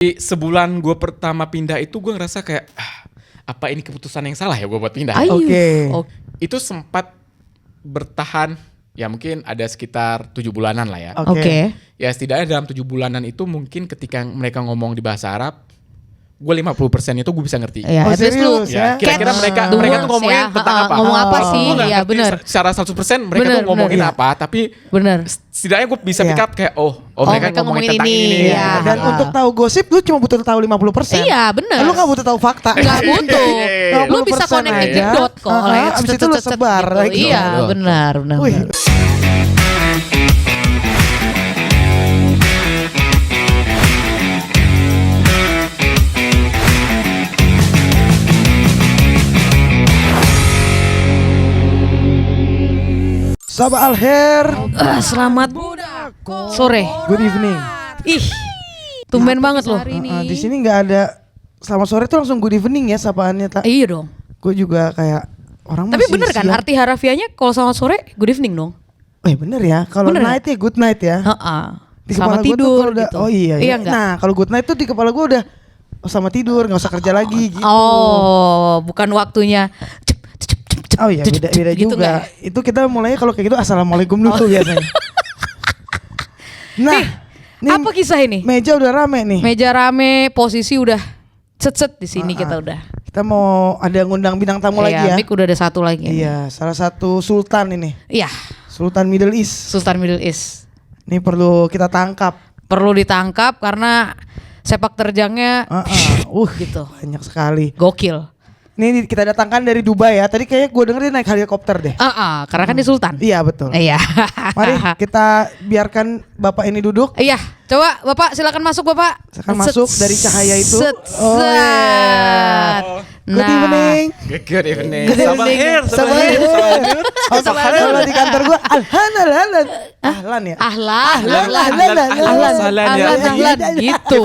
Sebulan gue pertama pindah itu gue ngerasa kayak apa ini keputusan yang salah ya gue buat pindah. Oke. Itu sempat bertahan ya mungkin ada sekitar 7 bulanan lah ya. Oke. Ya setidaknya dalam 7 bulanan itu mungkin ketika mereka ngomong di bahasa Arab, gue 50% itu gue bisa ngerti. Ya, Oh, at least lu serius Ya, kira-kira mereka tuh ngomongin tentang apa? Ngomong apa Walaupun sih? gue nggak Iya ngerti benar. secara 100% mereka Bener, tuh ngomongin bener. apa, tapi Bener. setidaknya gue bisa Iya. pick up kayak mereka ngomongin tentang ini. Iya. Dan untuk tahu gosip lu cuma butuh tahu 50%. Iya bener. Lu gak butuh tahu fakta. Nggak butuh. Lu bisa 50% connecting aja. dot kok. Abis itu lu sebar. gitu. like gitu. Iya benar. Wih. Sabah Alher. Selamat sore. Good evening. Ih, tumben banget loh. Di sini nggak ada selamat sore tuh langsung good evening ya sapaannya tak. Iya dong. Gue juga kayak orang Tapi masih bener kan siang. arti harafiahnya kalau selamat sore good evening dong. Bener ya. Kalau Bener ya? night ya good night ya. Heeh. Di Selamat kepala gua tuh tidur kalau udah, gitu. Oh iya. Iya iya. enggak? Nah kalau good night tuh di kepala gue udah selamat tidur nggak usah kerja lagi gitu. Oh, bukan waktunya. Oh iya beda gitu juga. nggak? Itu kita mulai kalau kayak gitu assalamualaikum dulu biasanya. Nah, nih Apa kisah ini? meja udah rame nih. Meja rame, posisi udah set di sini kita udah. Kita mau ada ngundang bintang tamu lagi ya. Mic udah ada satu lagi. Iya, salah satu sultan ini. Iya, Sultan Middle East. Sultan Middle East. Ini perlu kita tangkap. Perlu ditangkap karena sepak terjangnya Gitu. Banyak sekali. gokil. Ini kita datangkan dari Dubai ya. Tadi kayaknya gue denger dia naik helikopter deh. Karena kan dia Sultan. Iya betul. Iya. Mari kita biarkan Bapak ini duduk. Iya, coba Bapak silakan masuk Bapak. Silakan masuk dari cahaya itu. Set, Oh, set. iya. Good evening. Good evening. Good evening. Sabah Alher. Kalau di kantor gue Ahlan ya. Ahlan gitu.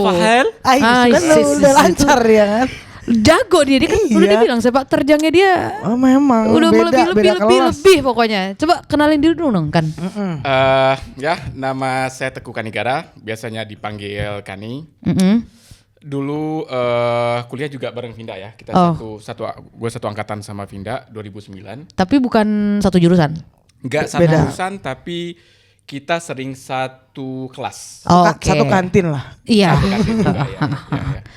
Kan udah lancar ya kan. Jago dia kan udah Iya. dibilang sepak terjangnya dia Oh memang udah beda kelas. lebih pokoknya. Coba kenalin diri dulu dong kan. Ya, nama saya Teguh Kanigara, biasanya dipanggil Kani. Dulu kuliah juga bareng Vinda ya. Kita gue satu angkatan sama Vinda 2009. Tapi bukan satu jurusan. Enggak satu Beda. jurusan tapi kita sering satu kelas. Oke. Satu kantin lah. Iya. Satu kantin juga,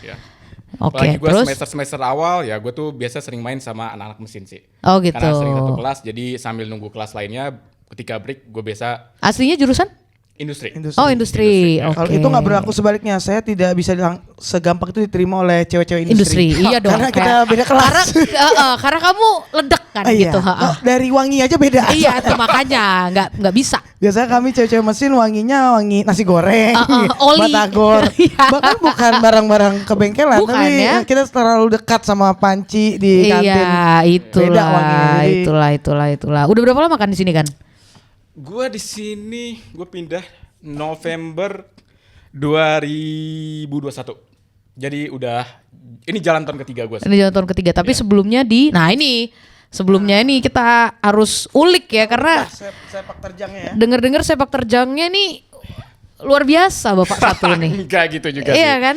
ya. Oke, Apalagi gue terus semester awal ya gue tuh biasa sering main sama anak-anak mesin sih. oh gitu. Karena sering satu kelas jadi sambil nunggu kelas lainnya ketika break gue biasa Aslinya jurusan? industri. Oh, industri. ya. Oke. Kalau itu nggak berlaku sebaliknya, saya tidak bisa segampang itu diterima oleh cewek-cewek industri. Iya dong. Karena kita beda kelas. Karena kamu ledek kan Iya. gitu. Oh, dari wangi aja beda. Iya, itu makanya nggak bisa. Biasanya kami cewek-cewek mesin wanginya wangi nasi goreng, oli. batagor. Iya. Bahkan bukan barang-barang ke bengkelan, Bukan, tapi ya. kita terlalu dekat sama panci di kantin. Iya, Beda wanginya. itulah. Udah berapa lama kan di sini kan? Gue di sini gue pindah November 2021. Jadi udah ini jalan tahun ketiga gue. Ini jalan tahun ketiga, tapi sebelumnya sebelumnya ini kita harus ulik ya karena Sepak terjangnya ya. denger sepak terjangnya nih luar biasa Bapak satu nih. Enggak gitu juga Iya sih. kan?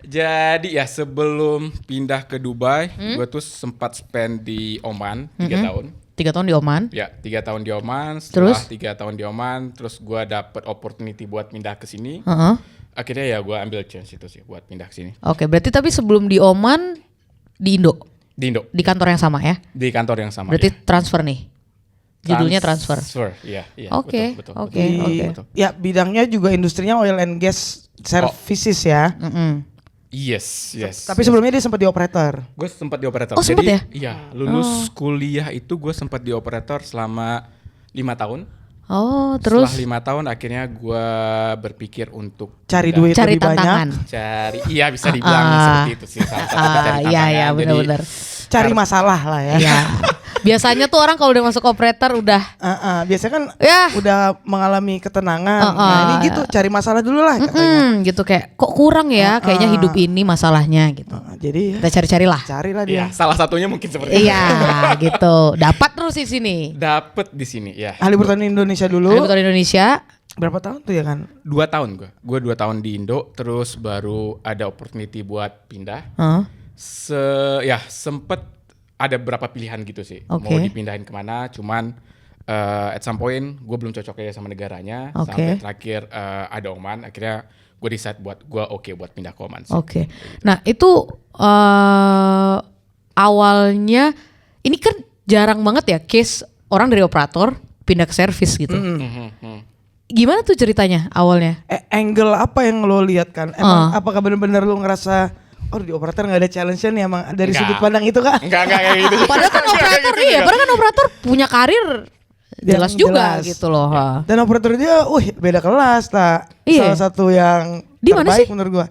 Jadi ya sebelum pindah ke Dubai, gue tuh sempat spend di Oman 3 tahun. 3 tahun di Oman. Ya, 3 tahun di Oman. Setelah Terus? 3 tahun di Oman, terus gue dapet opportunity buat pindah ke sini. Heeh. Akhirnya ya gue ambil chance itu sih buat pindah ke sini. Oke, berarti tapi sebelum di Oman di Indo, Di Indo, di kantor yang sama ya? di kantor yang sama. Berarti ya. transfer nih. Judulnya transfer. Iya. Oke, betul. oke. Betul. Ya bidangnya juga industrinya oil and gas services ya. Yes. Tapi sebelumnya dia sempat di operator. Gue sempat di operator. Oh, sempat ya? Iya, lulus kuliah itu gue sempat di operator selama 5 tahun. Oh, terus Setelah 5 tahun akhirnya gue berpikir untuk Cari pindah. duit cari lebih tantangan. banyak. Iya bisa dibilang seperti itu sih salah satu cari Iya, tantangan. Jadi, benar-benar. Cari masalah lah ya. Iya. Biasanya tuh orang kalau udah masuk operator udah Biasanya kan ya udah mengalami ketenangan. Nah ini gitu cari masalah dulu lah katanya. gitu kayak kok kurang ya kayaknya hidup ini masalahnya gitu. Jadi Kita cari-carilah. carilah Iya, dia. salah satunya mungkin seperti itu. Iya, gitu. Dapat terus di sini. Dapet di sini ya. Ahli pertanian Indonesia dulu. Ahli Pertanian Indonesia. Berapa tahun tuh ya kan? 2 tahun gue 2 tahun di Indo, terus baru ada opportunity buat pindah. Sempet ada beberapa pilihan gitu sih, mau dipindahin kemana, cuman at some point gue belum cocok aja sama negaranya, sampai terakhir ada Oman, akhirnya gue decide buat gue buat pindah ke Oman sih. Nah itu awalnya ini kan jarang banget ya case orang dari operator pindah ke service gitu. Gimana tuh ceritanya awalnya? Angle apa yang lo lihat kan? Emang apakah benar-benar lo ngerasa di operator nggak ada challenge-nya nih emang dari sudut pandang itu kah? Enggak kayak gitu. Padahal kan operator padahal kan operator punya karir jelas juga gitu loh. Dan operator dia, beda kelas lah. Salah satu yang di mana terbaik sih? menurut gua.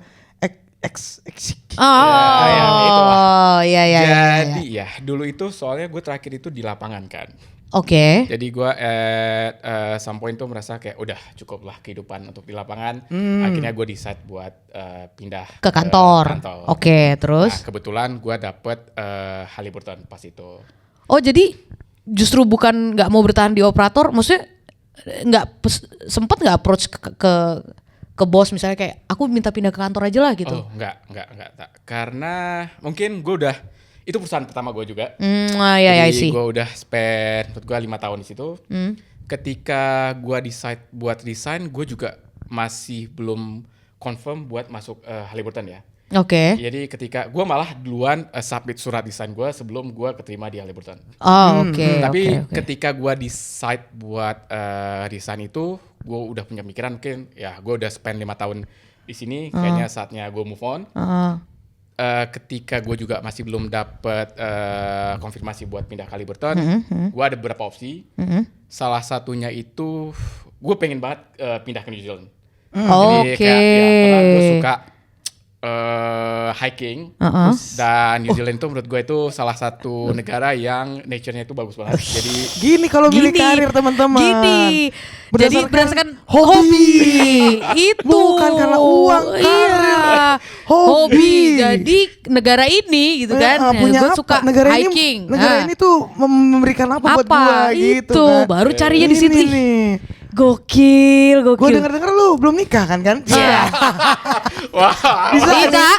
Jadi ya dulu itu soalnya gue terakhir itu di lapangan kan. Jadi gue at some point tuh merasa kayak udah cukup lah kehidupan untuk di lapangan. Akhirnya gue decide buat pindah ke kantor. Terus? Nah, kebetulan gue dapet Halliburton pas itu. Oh jadi justru bukan nggak mau bertahan di operator, maksudnya sempat nggak approach ke bos misalnya kayak aku minta pindah ke kantor aja lah gitu? Oh enggak. Karena mungkin gue udah, itu perusahaan pertama gue juga. Jadi gue udah spend menurut gue 5 tahun di situ. Ketika gue decide buat resign, gue juga masih belum confirm buat masuk Halliburton ya. Jadi ketika gue malah duluan submit surat resign gue sebelum gue keterima di Halliburton. Tapi ketika gue decide buat resign itu, gue udah punya pikiran mungkin ya gue udah spend 5 tahun di sini, kayaknya saatnya gue move on. Ketika gue juga masih belum dapet konfirmasi buat pindah ke Halliburton, gue ada beberapa opsi. Salah satunya itu gue pengen banget pindah ke New Zealand. Jadi karena gue suka hiking, dan New Zealand itu menurut gue itu salah satu negara yang nature-nya itu bagus banget. Jadi gini kalau milih karir teman-teman. Jadi berdasarkan hobi. Itu bukan karena uang, hobi. Jadi negara ini gitu kan, gue suka hiking. Negara ini tuh memberikan apa buat gue gitu kan. Baru carinya di situ. Gokil. Gue denger lu belum nikah kan? Iya. Bisa nikah?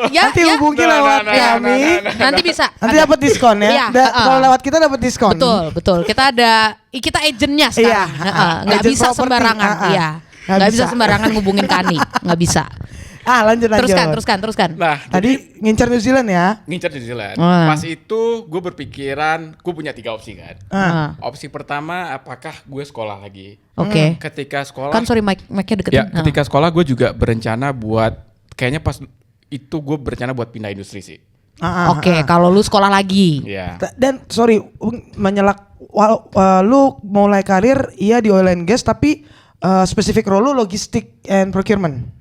Nanti hubungi lewat kami. Nanti bisa. Nanti dapat diskon ya. Kalau lewat kita dapat diskon. Betul. Kita agentnya sekarang. Nggak bisa sembarangan. Nggak bisa sembarangan ngubungin Kani. Nggak bisa. Lanjut. Teruskan. Nah, tadi ngincar New Zealand ya? Ngincar New Zealand. Pas itu gue berpikiran, gue punya 3 opsi kan. Opsi pertama, apakah gue sekolah lagi? Ketika sekolah. Kan sorry mic-nya deketin. Ketika sekolah gue juga berencana buat, kayaknya pas itu gue berencana buat pindah industri sih. Kalau lu sekolah lagi. Dan sorry, menyelak, lu mulai karir di oil and gas, tapi spesifik role lu logistik and procurement.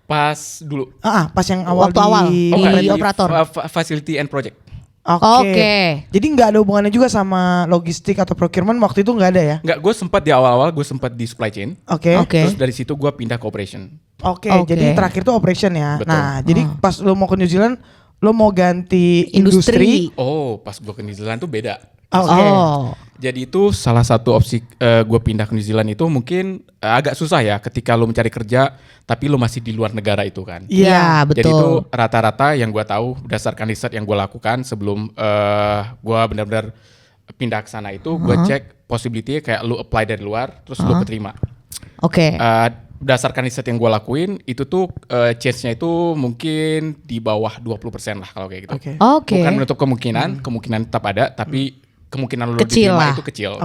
Pas dulu. Pas yang awal di operator. Facility and project. Jadi nggak ada hubungannya juga sama logistik atau procurement waktu itu nggak ada ya? Nggak, gue sempat di awal-awal gue sempat di supply chain. Terus dari situ gue pindah ke operation. Jadi terakhir tuh operation ya. Betul. Nah, jadi pas lo mau ke New Zealand, lo mau ganti industri. Pas gue ke New Zealand tuh beda. Jadi itu salah satu opsi gue pindah ke New Zealand itu mungkin agak susah ya ketika lo mencari kerja tapi lo masih di luar negara itu kan. Iya, betul. Jadi itu rata-rata yang gue tahu berdasarkan riset yang gue lakukan sebelum gue benar-benar pindah ke sana itu, gue cek possibility kayak lo apply dari luar terus lo keterima. Berdasarkan riset yang gue lakuin itu tuh chance-nya itu mungkin di bawah 20% lah kalau kayak gitu. Bukan menutup kemungkinan tetap ada, tapi kemungkinan lo diterima itu kecil.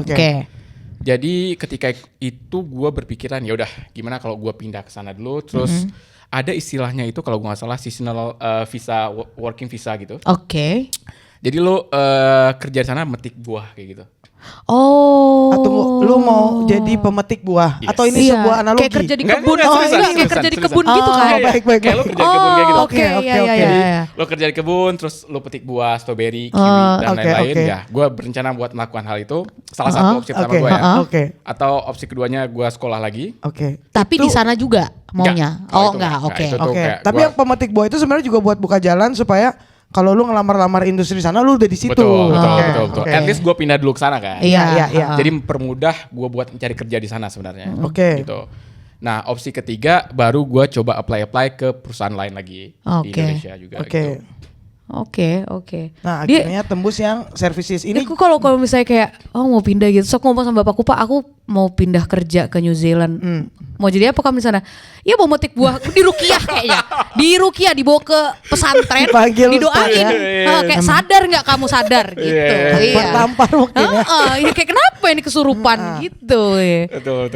Jadi ketika itu gue berpikiran ya udah gimana kalau gue pindah ke sana dulu, terus ada istilahnya itu kalau gue nggak salah seasonal visa, working visa gitu. Jadi lo kerja di sana metik buah kayak gitu. Atau lu mau jadi pemetik buah? Atau ini sebuah analogi? Kayak kerja di kebun. Kayak kerja di kebun gitu kan? Baik. Kayak lo kerja di kebun kayak gitu. Jadi lo kerja di kebun, terus lo petik buah, strawberry, kiwi dan lain-lain. Ya, gue berencana buat melakukan hal itu. Salah satu opsi pertama gue ya. Atau opsi keduanya gue sekolah lagi. Tapi di sana juga maunya? Enggak. Tapi yang pemetik buah itu sebenarnya juga buat buka jalan supaya kalau lu ngelamar-lamar industri sana lu udah di situ. Betul. Oke. At least gue pindah dulu ke sana kan. Iya. Jadi mempermudah gue buat mencari kerja di sana sebenarnya. Oke. Gitu. Nah, opsi ketiga baru gue coba apply ke perusahaan lain lagi di Indonesia juga. Oke. Gitu. Oke. Nah, Dia- akhirnya tembus yang services ini. Aku kalau misalnya kayak mau pindah gitu, so aku ngomong sama bapakku, Pak, aku mau pindah kerja ke New Zealand. Mau jadi apa kamu di sana? Iya mau metik buah di Rukiah kayaknya. Di Rukiah dibawa ke pesantren, Dipanggil didoain. Ustaz ya. Kayak sadar nggak kamu sadar gitu. Iya. Tampar mungkin ya. Iya kayak kenapa ini kesurupan gitu ya. Betul.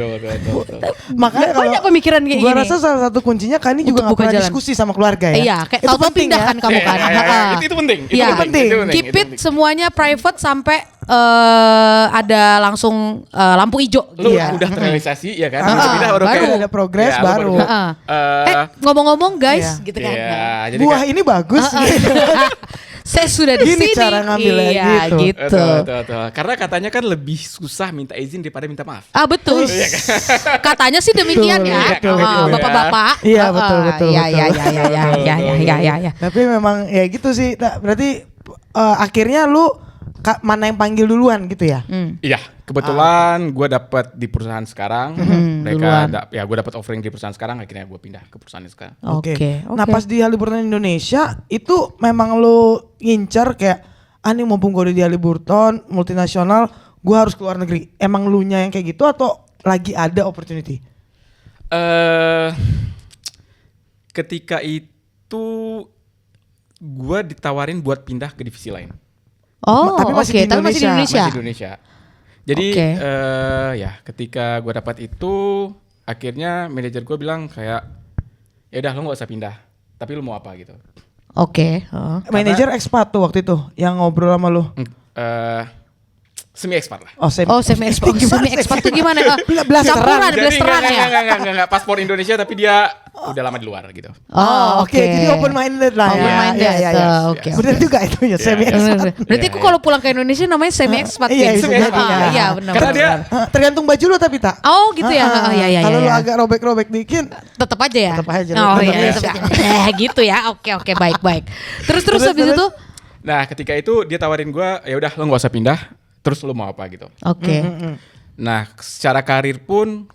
Makanya kalau Banyak pemikiran kayak gua gini. rasa salah satu kuncinya Kani juga Untuk nggak buka pernah jalan. diskusi sama keluarga ya. Iya, kayak Itu tahu-tahu penting pindah ya. kan kamu kan. Itu penting. Iya. penting. Keep it semuanya private sampai ada langsung lampu hijau. Lu Iya. udah terrealisasi ya kan? Ah, Pindah baru. kayak- Ada progres Ya, lu baru. pindah. Ngomong-ngomong guys, Iya. gitu kan. Iya, jadi Buah kayak- ini bagus. gitu. Saya sudah di Gini sini. cara ngambilnya, iya, gitu. gitu. Betul. Karena katanya kan lebih susah minta izin daripada minta maaf. Ah betul. Katanya sih demikian Betul, ya. betul. Bapak-bapak. Iya, betul. Iya. Tapi memang ya gitu sih. Nah, berarti akhirnya lu mana yang panggil duluan gitu ya? Iya, kebetulan gue dapat di perusahaan sekarang. duluan. Gue dapat offering di perusahaan sekarang. Akhirnya gue pindah ke perusahaan ini sekarang. Oke. Nah pas di Haliburton Indonesia itu memang lu ngincer kayak nih mumpung gue udah di Haliburton multinasional, gue harus keluar negeri. Emang lu nya yang kayak gitu atau lagi ada opportunity? Ketika itu gue ditawarin buat pindah ke divisi lain. Oh, Tapi masih oke. di Tapi masih di Indonesia. Masih di Indonesia. Jadi Oke. ya ketika gue dapat itu akhirnya manajer gue bilang kayak ya udah lo nggak usah pindah, tapi lo mau apa gitu. Oke. Manajer expat tuh waktu itu yang ngobrol sama lu. Semi expert lah. Oh, Oh, semi expert. Semi expert tuh gimana? Blasteran. Blasteran ya. Enggak paspor Indonesia tapi dia udah lama di luar gitu. Oh, Oke, jadi open minded lah ya. Open minded. Iya. Oke. Bener juga itu ya semi expat. Berarti aku kalau pulang ke Indonesia namanya semi expat. Iya, gitu. bisa jadi, ya. Iya, benar. Karena dia Tergantung baju lu tapi tak. Oh, gitu ya. Iya. Kalau lu agak robek-robek dikit, Tetap aja ya. Tetap aja, Oh tetap iya. aja. Gitu ya. Oke, baik. Terus habis itu? Nah, ketika itu dia tawarin gue, ya udah lo nggak usah pindah, terus lo mau apa gitu. Oke. Nah, secara karir pun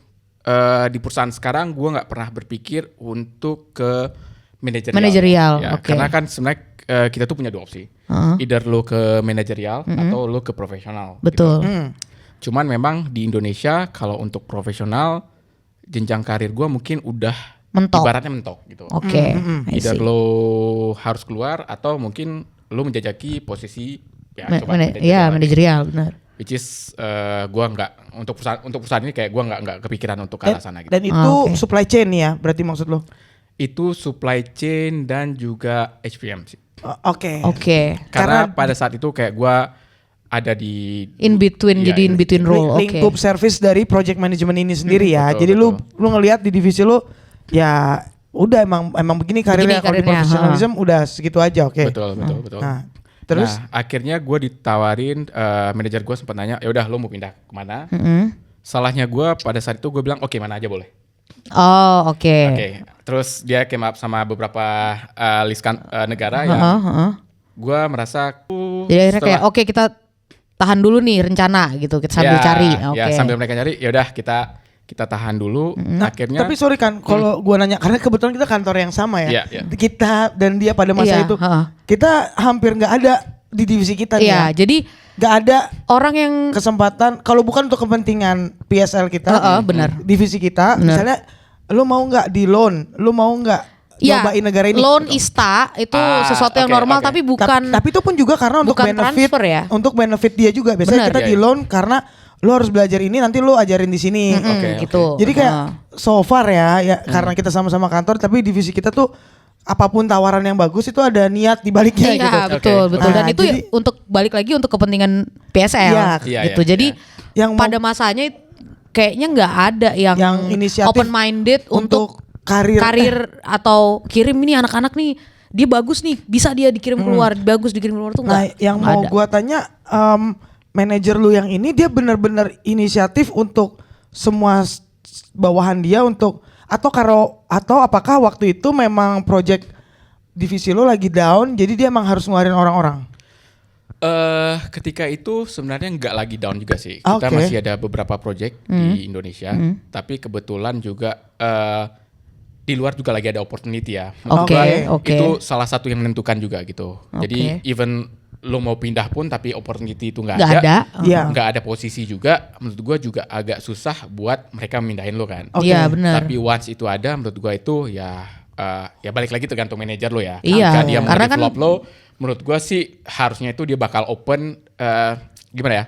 di perusahaan sekarang gue nggak pernah berpikir untuk ke manajerial. Manajerial, Ya, oke. Karena kan sebenarnya kita tuh punya dua opsi. Either lo ke manajerial atau lo ke profesional. Betul. Cuman memang di Indonesia kalau untuk profesional jenjang karir gue mungkin udah Mentok. ibaratnya mentok gitu. Oke. I Either see. lo harus keluar atau mungkin lo menjajaki posisi ya coba Manajerial, benar. which is gua nggak untuk perusahaan ini kayak gua nggak kepikiran untuk ke arah sana gitu. dan itu Oke. supply chain ya, berarti maksud lo? Itu supply chain dan juga HPM sih. Oke. Oke. Karena Karena pada saat itu kayak gua ada di In between, Iya, jadi in between role. Oke. lingkup service dari project management ini sendiri ya. betul, Jadi betul. lu ngelihat di divisi lu ya udah emang begini karirnya, kalau di karirnya, profesionalism udah segitu aja, oke. betul. Nah, terus Nah, akhirnya gua ditawarin manajer gua sempat nanya, ya udah lo mau pindah kemana? Salahnya gua pada saat itu gua bilang oke mana aja boleh. Oh, oke. Oke. Terus dia came up sama beberapa list negara yang gua merasa Jadi akhirnya kayak oke kita tahan dulu nih rencana gitu, kita sambil cari. Oke. Ya sambil mereka nyari, ya udah kita tahan dulu. Akhirnya tapi sorry kan kalau gua nanya karena kebetulan kita kantor yang sama ya. Iya. Kita dan dia pada masa Iya, itu heeh. kita hampir nggak ada di divisi kita nih Iya, ya. jadi Nggak ada orang yang kesempatan kalau bukan untuk kepentingan PSL kita, benar. divisi kita, Benar. misalnya lu mau nggak di loan, lu mau nggak ya, nyobain negara ini? loan ISTA itu sesuatu yang oke, normal oke. tapi bukan Tapi itu pun juga karena untuk bukan benefit, transfer ya? untuk benefit dia juga. Biasanya Benar. kita Iya, di iya. loan karena lu harus belajar ini, nanti lu ajarin di sini. Oke, gitu. Jadi kayak so far ya karena kita sama-sama kantor, tapi divisi kita tuh apapun tawaran yang bagus itu ada niat di baliknya iya, gitu. betul. Nah, Dan itu jadi- untuk balik lagi untuk kepentingan PSL Iya, iya, gitu. iya, Jadi Yang mau- pada masanya kayaknya nggak ada yang inisiatif open minded untuk karir. atau kirim ini anak-anak nih dia bagus nih bisa dia dikirim keluar bagus dikirim keluar tuh Nah, nggak yang nggak mau ada. gua tanya manajer lu yang ini dia benar-benar inisiatif untuk semua bawahan dia untuk atau apakah waktu itu memang project divisi lo lagi down, jadi dia emang harus ngeluarin orang-orang. Ketika itu sebenarnya nggak lagi down juga sih. Kita Oke. masih ada beberapa project di Indonesia, tapi kebetulan juga di luar juga lagi ada opportunity ya. Menurut Oke, gua oke. Itu salah satu yang menentukan juga gitu. Jadi Oke. even lo mau pindah pun tapi opportunity itu nggak Nggak ada, ada. Iya. nggak ada posisi juga. Menurut gua juga agak susah buat mereka mindahin lo kan. Oke. Iya benar. Tapi once itu ada, menurut gua itu ya balik lagi tergantung manajer lo ya. Iya, Ketika dia mau karena kan- develop lo, menurut gua sih harusnya itu dia bakal open gimana ya?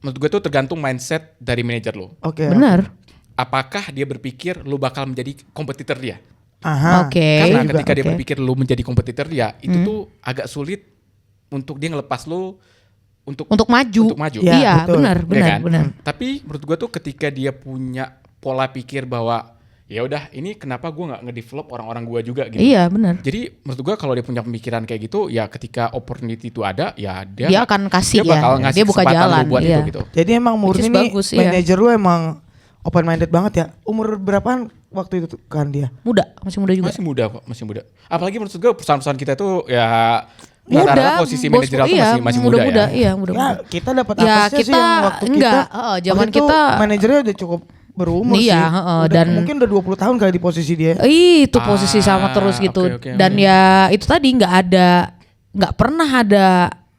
Menurut gua itu tergantung mindset dari manajer lo. Oke. Benar. Apakah dia berpikir lo bakal menjadi kompetitor dia? Aha. Oke. Karena juga, ketika dia oke. berpikir lo menjadi kompetitor dia, itu tuh agak sulit untuk dia ngelepas lo untuk Untuk maju. Ya, Iya, betul. benar, ya benar, kan? benar. Tapi menurut gua tuh ketika dia punya pola pikir bahwa ya udah ini kenapa gua nggak ngedevelop orang-orang gua juga gitu. Iya, benar. Jadi menurut gua kalau dia punya pemikiran kayak gitu, ya ketika opportunity itu ada, ya Dia akan kasih dia bakal ya. ngasih Dia buka kesempatan jalan, lu buat iya. itu gitu. Jadi emang Which murni is nih bagus, iya. manajer lu emang open minded banget ya. Umur berapaan waktu itu kan dia? Muda, masih muda juga. Masih muda kok, masih muda. Apalagi menurut gua perusahaan-perusahaan kita tuh ya Muda, rata-rata posisi bos- manajerial tuh iya, masih muda ya. Iya, Ya muda-muda. kita dapat Ya, apesnya sih kita yang waktu enggak, kita. zaman waktu itu kita manajernya udah cukup berumur Iya, sih. heeh, dan- mungkin udah 20 tahun kali di posisi dia. Itu posisi sama terus gitu. oke, Dan oke. ya itu tadi nggak pernah ada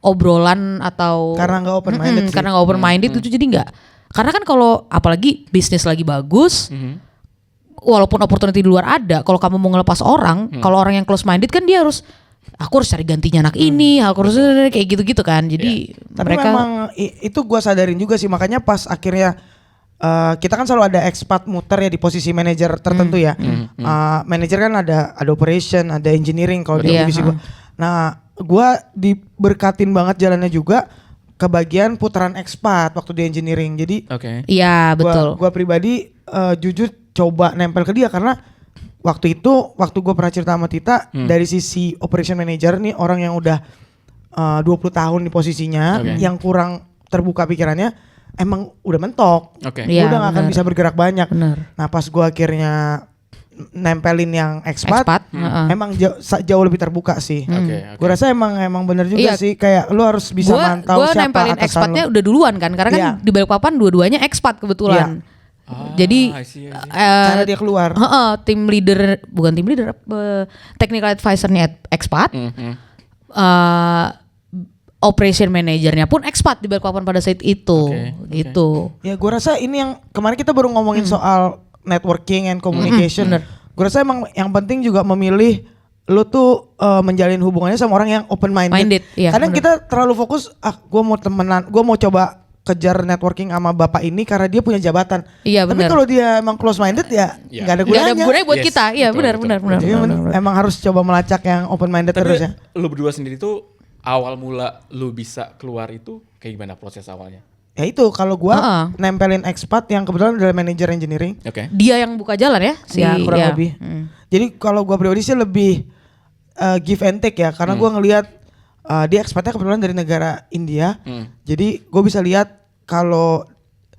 obrolan atau Karena nggak open minded sih. karena nggak open minded itu jadi nggak. Karena kan kalau apalagi bisnis lagi bagus, walaupun opportunity di luar ada, kalau kamu mau ngelepas orang, kalau orang yang close minded kan dia harus aku harus cari gantinya anak ini, aku harus kayak gitu-gitu kan. Jadi Tapi mereka memang itu gua sadarin juga sih, makanya pas akhirnya kita kan selalu ada expat muter ya di posisi manajer tertentu ya. Manajer kan ada operation, ada engineering kalau di Iya, divisi gua. Nah, gua diberkatin banget jalannya juga ke bagian putaran expat waktu di engineering. Jadi Oke. iya betul. gua pribadi jujur coba nempel ke dia karena waktu gua pernah cerita sama Tita dari sisi operation manager nih orang yang udah 20 tahun di posisinya, Oke. yang kurang terbuka pikirannya emang udah mentok. Oke. Gua Iya, udah gak akan benar. bisa bergerak banyak. Benar. Nah pas gua akhirnya nempelin yang expat, Expat, heeh. emang jauh lebih terbuka sih. Oke. Gue rasa emang bener juga Iya. sih, kayak lu harus bisa mantau Gua siapa nempelin atasan expatnya lu. udah duluan kan, karena kan Iya. di Balikpapan dua-duanya expat kebetulan. Jadi I see. Cara dia keluar. tim leader bukan tim leader, technical advisornya expat, operation manajernya pun expat di Balikpapan pada saat itu, Oke. gitu. Ya gue rasa ini yang kemarin kita baru ngomongin soal networking and communication. Gue rasa emang yang penting juga memilih lu tuh menjalin hubungannya sama orang yang open minded. Minded, iya, Kadang bener. kita terlalu fokus, gue mau temenan, gue mau coba kejar networking sama bapak ini karena dia punya jabatan. Iya, Tapi bener. kalau dia emang close minded ya Iya. nggak ada Nggak ada gunanya. gunanya buat Yes, kita, iya betul, benar betul, benar benar. Jadi benar. emang harus coba melacak yang open minded Tapi terus ya. lu berdua sendiri tuh awal mula lu bisa keluar itu kayak gimana proses awalnya? Ya itu kalau gua Heeh. nempelin expat yang kebetulan adalah manajer engineering. Oke. Dia yang buka jalan ya, Ya kurang iya. lebih. Jadi kalau gua pribadi sih lebih give and take ya, karena gua ngelihat dia expatnya kebetulan dari negara India. Jadi gue bisa lihat kalau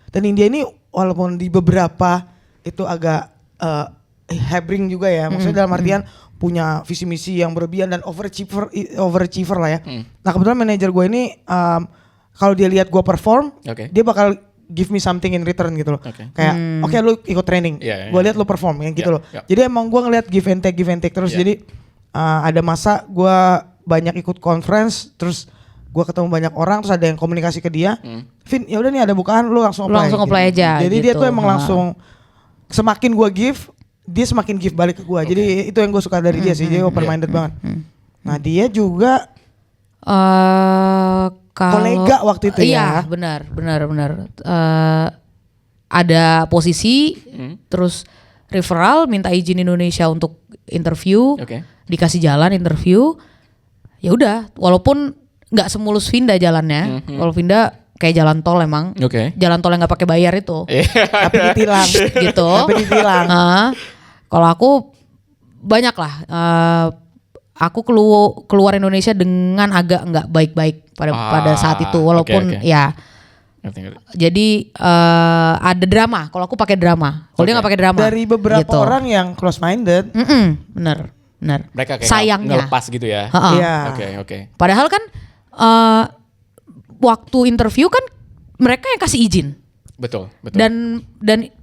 dan India ini walaupun di beberapa itu agak hebring juga ya, maksudnya dalam artian punya visi misi yang berlebihan dan overachiever lah ya. Nah kebetulan manajer gue ini kalau dia lihat gue perform, Oke. dia bakal give me something in return gitu loh. Oke. Kayak oke lu ikut training, Iya, iya, gue iya. lihat lu perform yang gitu Iya, loh. iya. Jadi emang gue ngeliat give and take terus. Iya. Jadi ada masa gue banyak ikut conference, terus gue ketemu banyak orang, terus ada yang komunikasi ke dia, Vin ya udah nih ada bukaan, lu langsung Lu apply. langsung apply aja, Jadi dia gitu. tuh emang langsung semakin gue give, dia semakin give balik ke gue. Jadi itu yang gue suka dari dia sih, dia open minded banget. Nah dia juga Kalau Kolega waktu itu iya, ya. benar. Ada posisi, terus referral, minta izin Indonesia untuk interview, Oke. dikasih jalan interview, ya udah. Walaupun nggak semulus Vinda jalannya, kalau Vinda kayak jalan tol emang, Oke. jalan tol yang nggak pakai bayar itu, tapi ditilang. gitu. Tapi ditilang. Kalau aku banyak lah. Aku keluar Indonesia dengan agak nggak baik-baik pada saat itu, walaupun oke. ya. Ngerti. Jadi ada drama. Kalau aku pakai drama. Kalau dia nggak pakai drama. Dari beberapa gitu. orang yang close minded, Bener. benar. Mereka kayak sayangnya ngelepas gitu ya. Ha-ha. Iya. Oke. Padahal kan waktu interview kan mereka yang kasih izin. Betul. Dan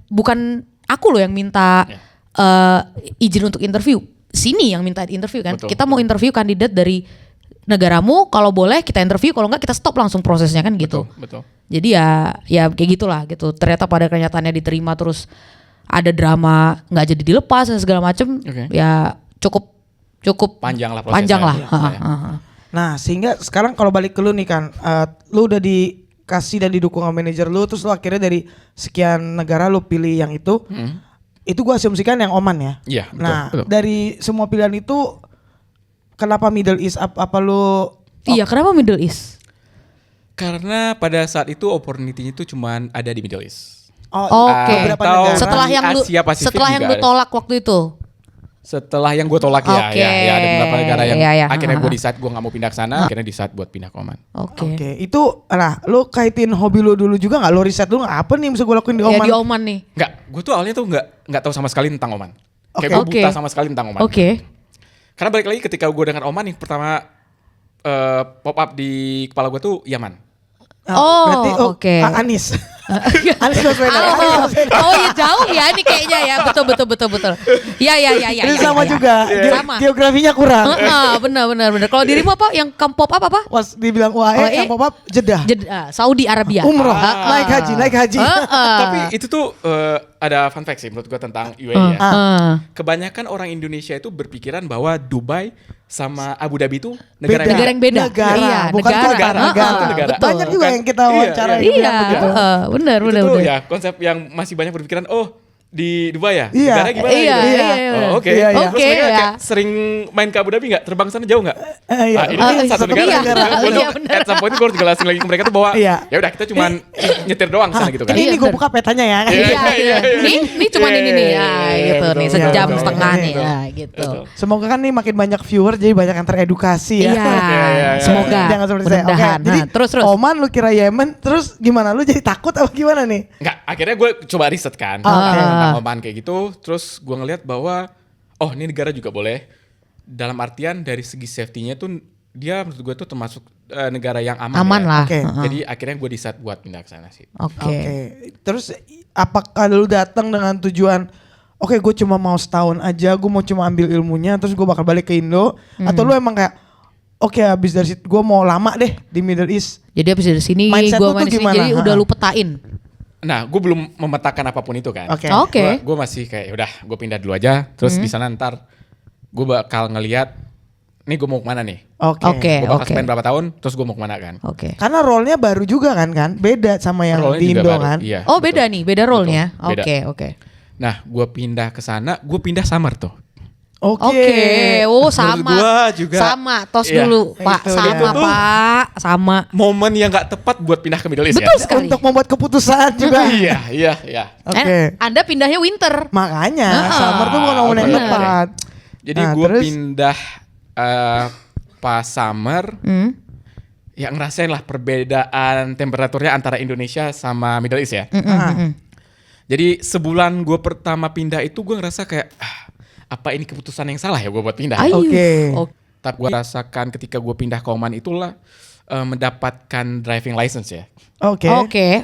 bukan aku loh yang minta izin untuk interview. Sini yang minta interview kan. Betul. Kita mau interview kandidat dari negaramu, kalau boleh kita interview, kalau enggak kita stop langsung prosesnya kan gitu. Betul. Jadi ya kayak gitulah gitu. Ternyata pada kenyataannya diterima terus ada drama nggak jadi dilepas dan segala macem. Oke. Ya cukup Panjang lah prosesnya. panjang lah. Iya. Ha-ha. Nah sehingga sekarang kalau balik ke lu nih kan, lu udah dikasih dan didukung sama manajer lu, terus lu akhirnya dari sekian negara lu pilih yang itu. Itu gua asumsikan yang Oman ya. Iya, betul, Nah betul. dari semua pilihan itu, kenapa Middle East? Apa lu? Iya, kenapa Middle East? Karena pada saat itu opportunity-nya itu cuman ada di Middle East. Oke. beberapa Atau negara. Setelah di yang lu Asia Pasifik setelah yang juga lu ada. tolak waktu itu. Setelah yang gue tolak Oke. ya ada beberapa negara yang Iya, iya. akhirnya gue decide gue gak mau pindah ke sana, akhirnya decide buat pindah ke Oman. Oke. Oke, itu nah lu kaitin hobi lu dulu juga nggak? Lu riset dulu nggak? Apa nih yang bisa gue lakuin di Ya Oman? di Oman nih. Enggak, gue tuh awalnya tuh nggak tahu sama sekali tentang Oman. Kayak gue Oke. buta sama sekali tentang Oman. Oke. Karena balik lagi ketika gue dengar Oman, yang pertama pop up di kepala gue tuh Yaman. Berarti oke. Anis. Anis Baswedan. Oh ya jauh ya ini kayaknya ya. Betul. Ya. Ini sama juga. Sama. Geografinya kurang. Benar. Kalau dirimu apa? Yang pop up apa? Was dibilang UAE, UAE. yang pop up Jeddah. Saudi Arabia. Umroh, Ah. naik haji. Tapi itu tuh ada fun fact sih menurut gue tentang UAE ya. Kebanyakan orang Indonesia itu berpikiran bahwa Dubai sama Abu Dhabi itu negara Negara yang beda. Negara, Iya, bukan negara. negara. Itu negara. Betul. Banyak juga yang kita Iya, wawancara iya. yang bilang begitu. Benar. Itu tuh ya konsep yang masih banyak berpikiran, oh di Dubai ya? Iya. Negara gimana Iya, gitu? iya. Oh, oke. Iya, iya. Terus mereka Oke, kayak ya. sering main ke Abu Dhabi nggak? Terbang sana jauh nggak? Iya. Ini kan satu Satu negara. negara. Gua tuh Iya, benar. at some point gue harus jelasin lagi ke mereka tuh bahwa Iya. ya udah kita cuman nyetir doang sana gitu kan. Ini Iya, gue bener. buka petanya ya. Iya. Nih cuman ini nih ya gitu nih betul, sejam betul, setengah betul, nih betul. ya gitu. Betul. Semoga kan nih makin banyak viewer jadi banyak yang teredukasi ya. Iya, semoga. Jangan seperti saya. Oke, Mudah-mudahan. jadi Nah, terus. Oman lu kira Yemen, terus gimana? Lu jadi takut apa gimana nih? Enggak, akhirnya gue coba riset kan Oke. tentang Oman kayak gitu. Terus gue ngeliat bahwa oh ini negara juga boleh. Dalam artian dari segi safety-nya tuh dia menurut gue tuh termasuk negara yang aman. Aman ya. lah. Oke. Jadi akhirnya gue decide buat pindah ke sana sih. Oke. Terus apakah lu datang dengan tujuan oke gue cuma mau setahun aja, gue mau cuma ambil ilmunya terus gue bakal balik ke Indo, atau lu emang kayak oke habis dari situ gue mau lama deh di Middle East? Jadi abis dari sini Mindset gue lu tuh main di sini gimana? jadi udah lu petain. Nah, gue belum memetakan apapun itu kan. Oke. Oke. Gue masih kayak udah gue pindah dulu aja. Terus di sana ntar gue bakal ngeliat nih gue mau kemana nih. Oke. Gue bakal spend berapa tahun. Terus gue mau kemana kan. Oke. Karena role-nya baru juga kan beda sama yang Role-nya di juga Indo baru, kan. Iya, Oh betul. beda nih, beda role-nya. Betul, beda. Oke. Nah, gue pindah ke sana. Gue pindah Samar tuh. Oke. Oh sama. gua juga- Sama. Tos Iya. dulu Pak. Itu Sama dia. Pak. Sama. Momen yang gak tepat buat pindah ke Middle East Betul ya. sekali. Untuk membuat keputusan juga. Iya. Oke. Anda pindahnya winter. Makanya summer tuh bukan momen yang bener. tepat. Jadi Nah, gue terus? pindah pas summer. Ya ngerasain lah perbedaan temperaturnya antara Indonesia sama Middle East ya. Jadi sebulan gue pertama pindah itu gue ngerasa kayak apa ini keputusan yang salah ya gue buat pindah. Ayo. Oke. Tapi gue rasakan ketika gue pindah ke Oman itulah mendapatkan driving license ya. Oke.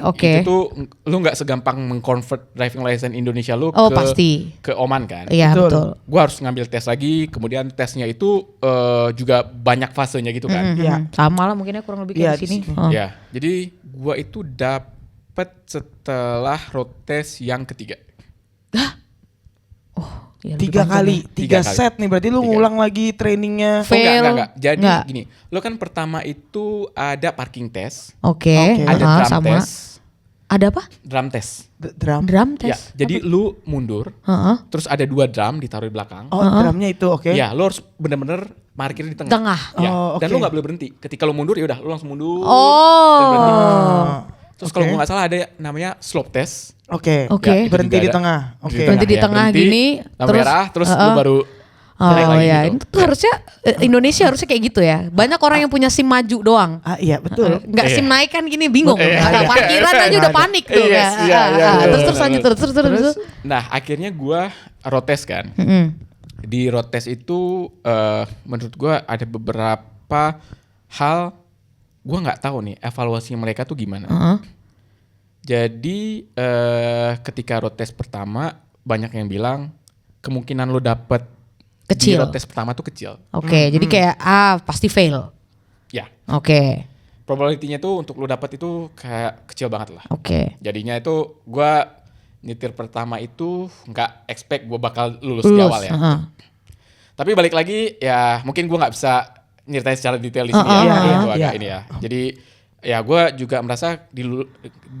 Oke. Itu tuh lu nggak segampang mengconvert driving license Indonesia lu Oh, ke pasti. ke Oman kan. Iya Betul. betul. Gue harus ngambil tes lagi, kemudian tesnya itu juga banyak fasenya gitu kan. Iya. Sama lah mungkinnya kurang lebih Iya, kayak di sini. di sini. Oh. Ya, jadi gue itu dapet setelah road test yang ketiga. Ya, lebih Tiga panjang kali, ya. tiga Tiga kali. set nih. Berarti lu Tiga. ngulang lagi trainingnya. Oh, Fail. enggak. Jadi Enggak. gini, lo kan pertama itu ada parking test, Oke. Oke. ada drum sama. test, Ada apa? drum test. Drum. Drum Ya, test. jadi lu mundur, Heeh. terus ada 2 drum ditaruh di belakang. Oh, drumnya itu oke. Ya, lo harus bener-bener parkir di tengah. Tengah. Ya, Oh, dan oke. lo nggak boleh berhenti. Ketika lo mundur ya udah, lo langsung mundur. Oh. dan berhenti. Terus kalau Oke. gue nggak salah ada namanya slope test. Oke. Oke. Ya, itu Berhenti juga di ada. tengah. Oke. Berhenti di tengah gini, lampu terus- merah, terus lu baru Oh naik lagi ya, gitu. itu harusnya Indonesia harusnya kayak gitu ya. Banyak orang yang punya SIM maju doang. Iya betul. Nggak Iya. SIM naik kan gini bingung. Iya. Nah, parkiran aja udah panik tuh. Yes, ya. iya, iya, Terus betul, lanjut terus. Nah, akhirnya gua road test kan. Di road test itu menurut gue ada beberapa hal gue nggak tahu nih evaluasi mereka tuh gimana. Jadi ketika road test pertama banyak yang bilang kemungkinan lo dapet di Kecil. road test pertama tuh kecil. Oke, jadi kayak pasti fail. Ya, Oke. probability-nya tuh untuk lo dapet itu kayak kecil banget lah. Oke. Jadinya itu gue nyetir pertama itu nggak expect gue bakal lulus di awal ya. Tapi balik lagi ya mungkin gue nggak bisa nyeritain secara detail di sini itu agak ini ya. Jadi ya gue juga merasa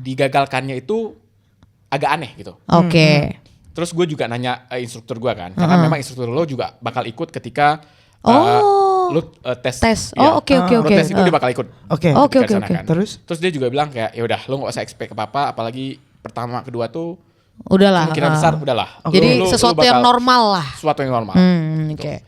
digagalkannya itu agak aneh gitu. Oke. Terus gue juga nanya instruktur gue kan, karena memang instruktur lo juga bakal ikut ketika lo tes. Oh, oke. Road test itu dia bakal ikut. Oke. Oke. ketika di sana kan. Terus dia juga bilang kayak ya udah lo nggak usah expect apa-apa, apalagi pertama kedua tuh Udahlah. kemungkinan besar udahlah. Jadi Lo sesuatu bakal- yang normal lah. Sesuatu yang normal. Oke.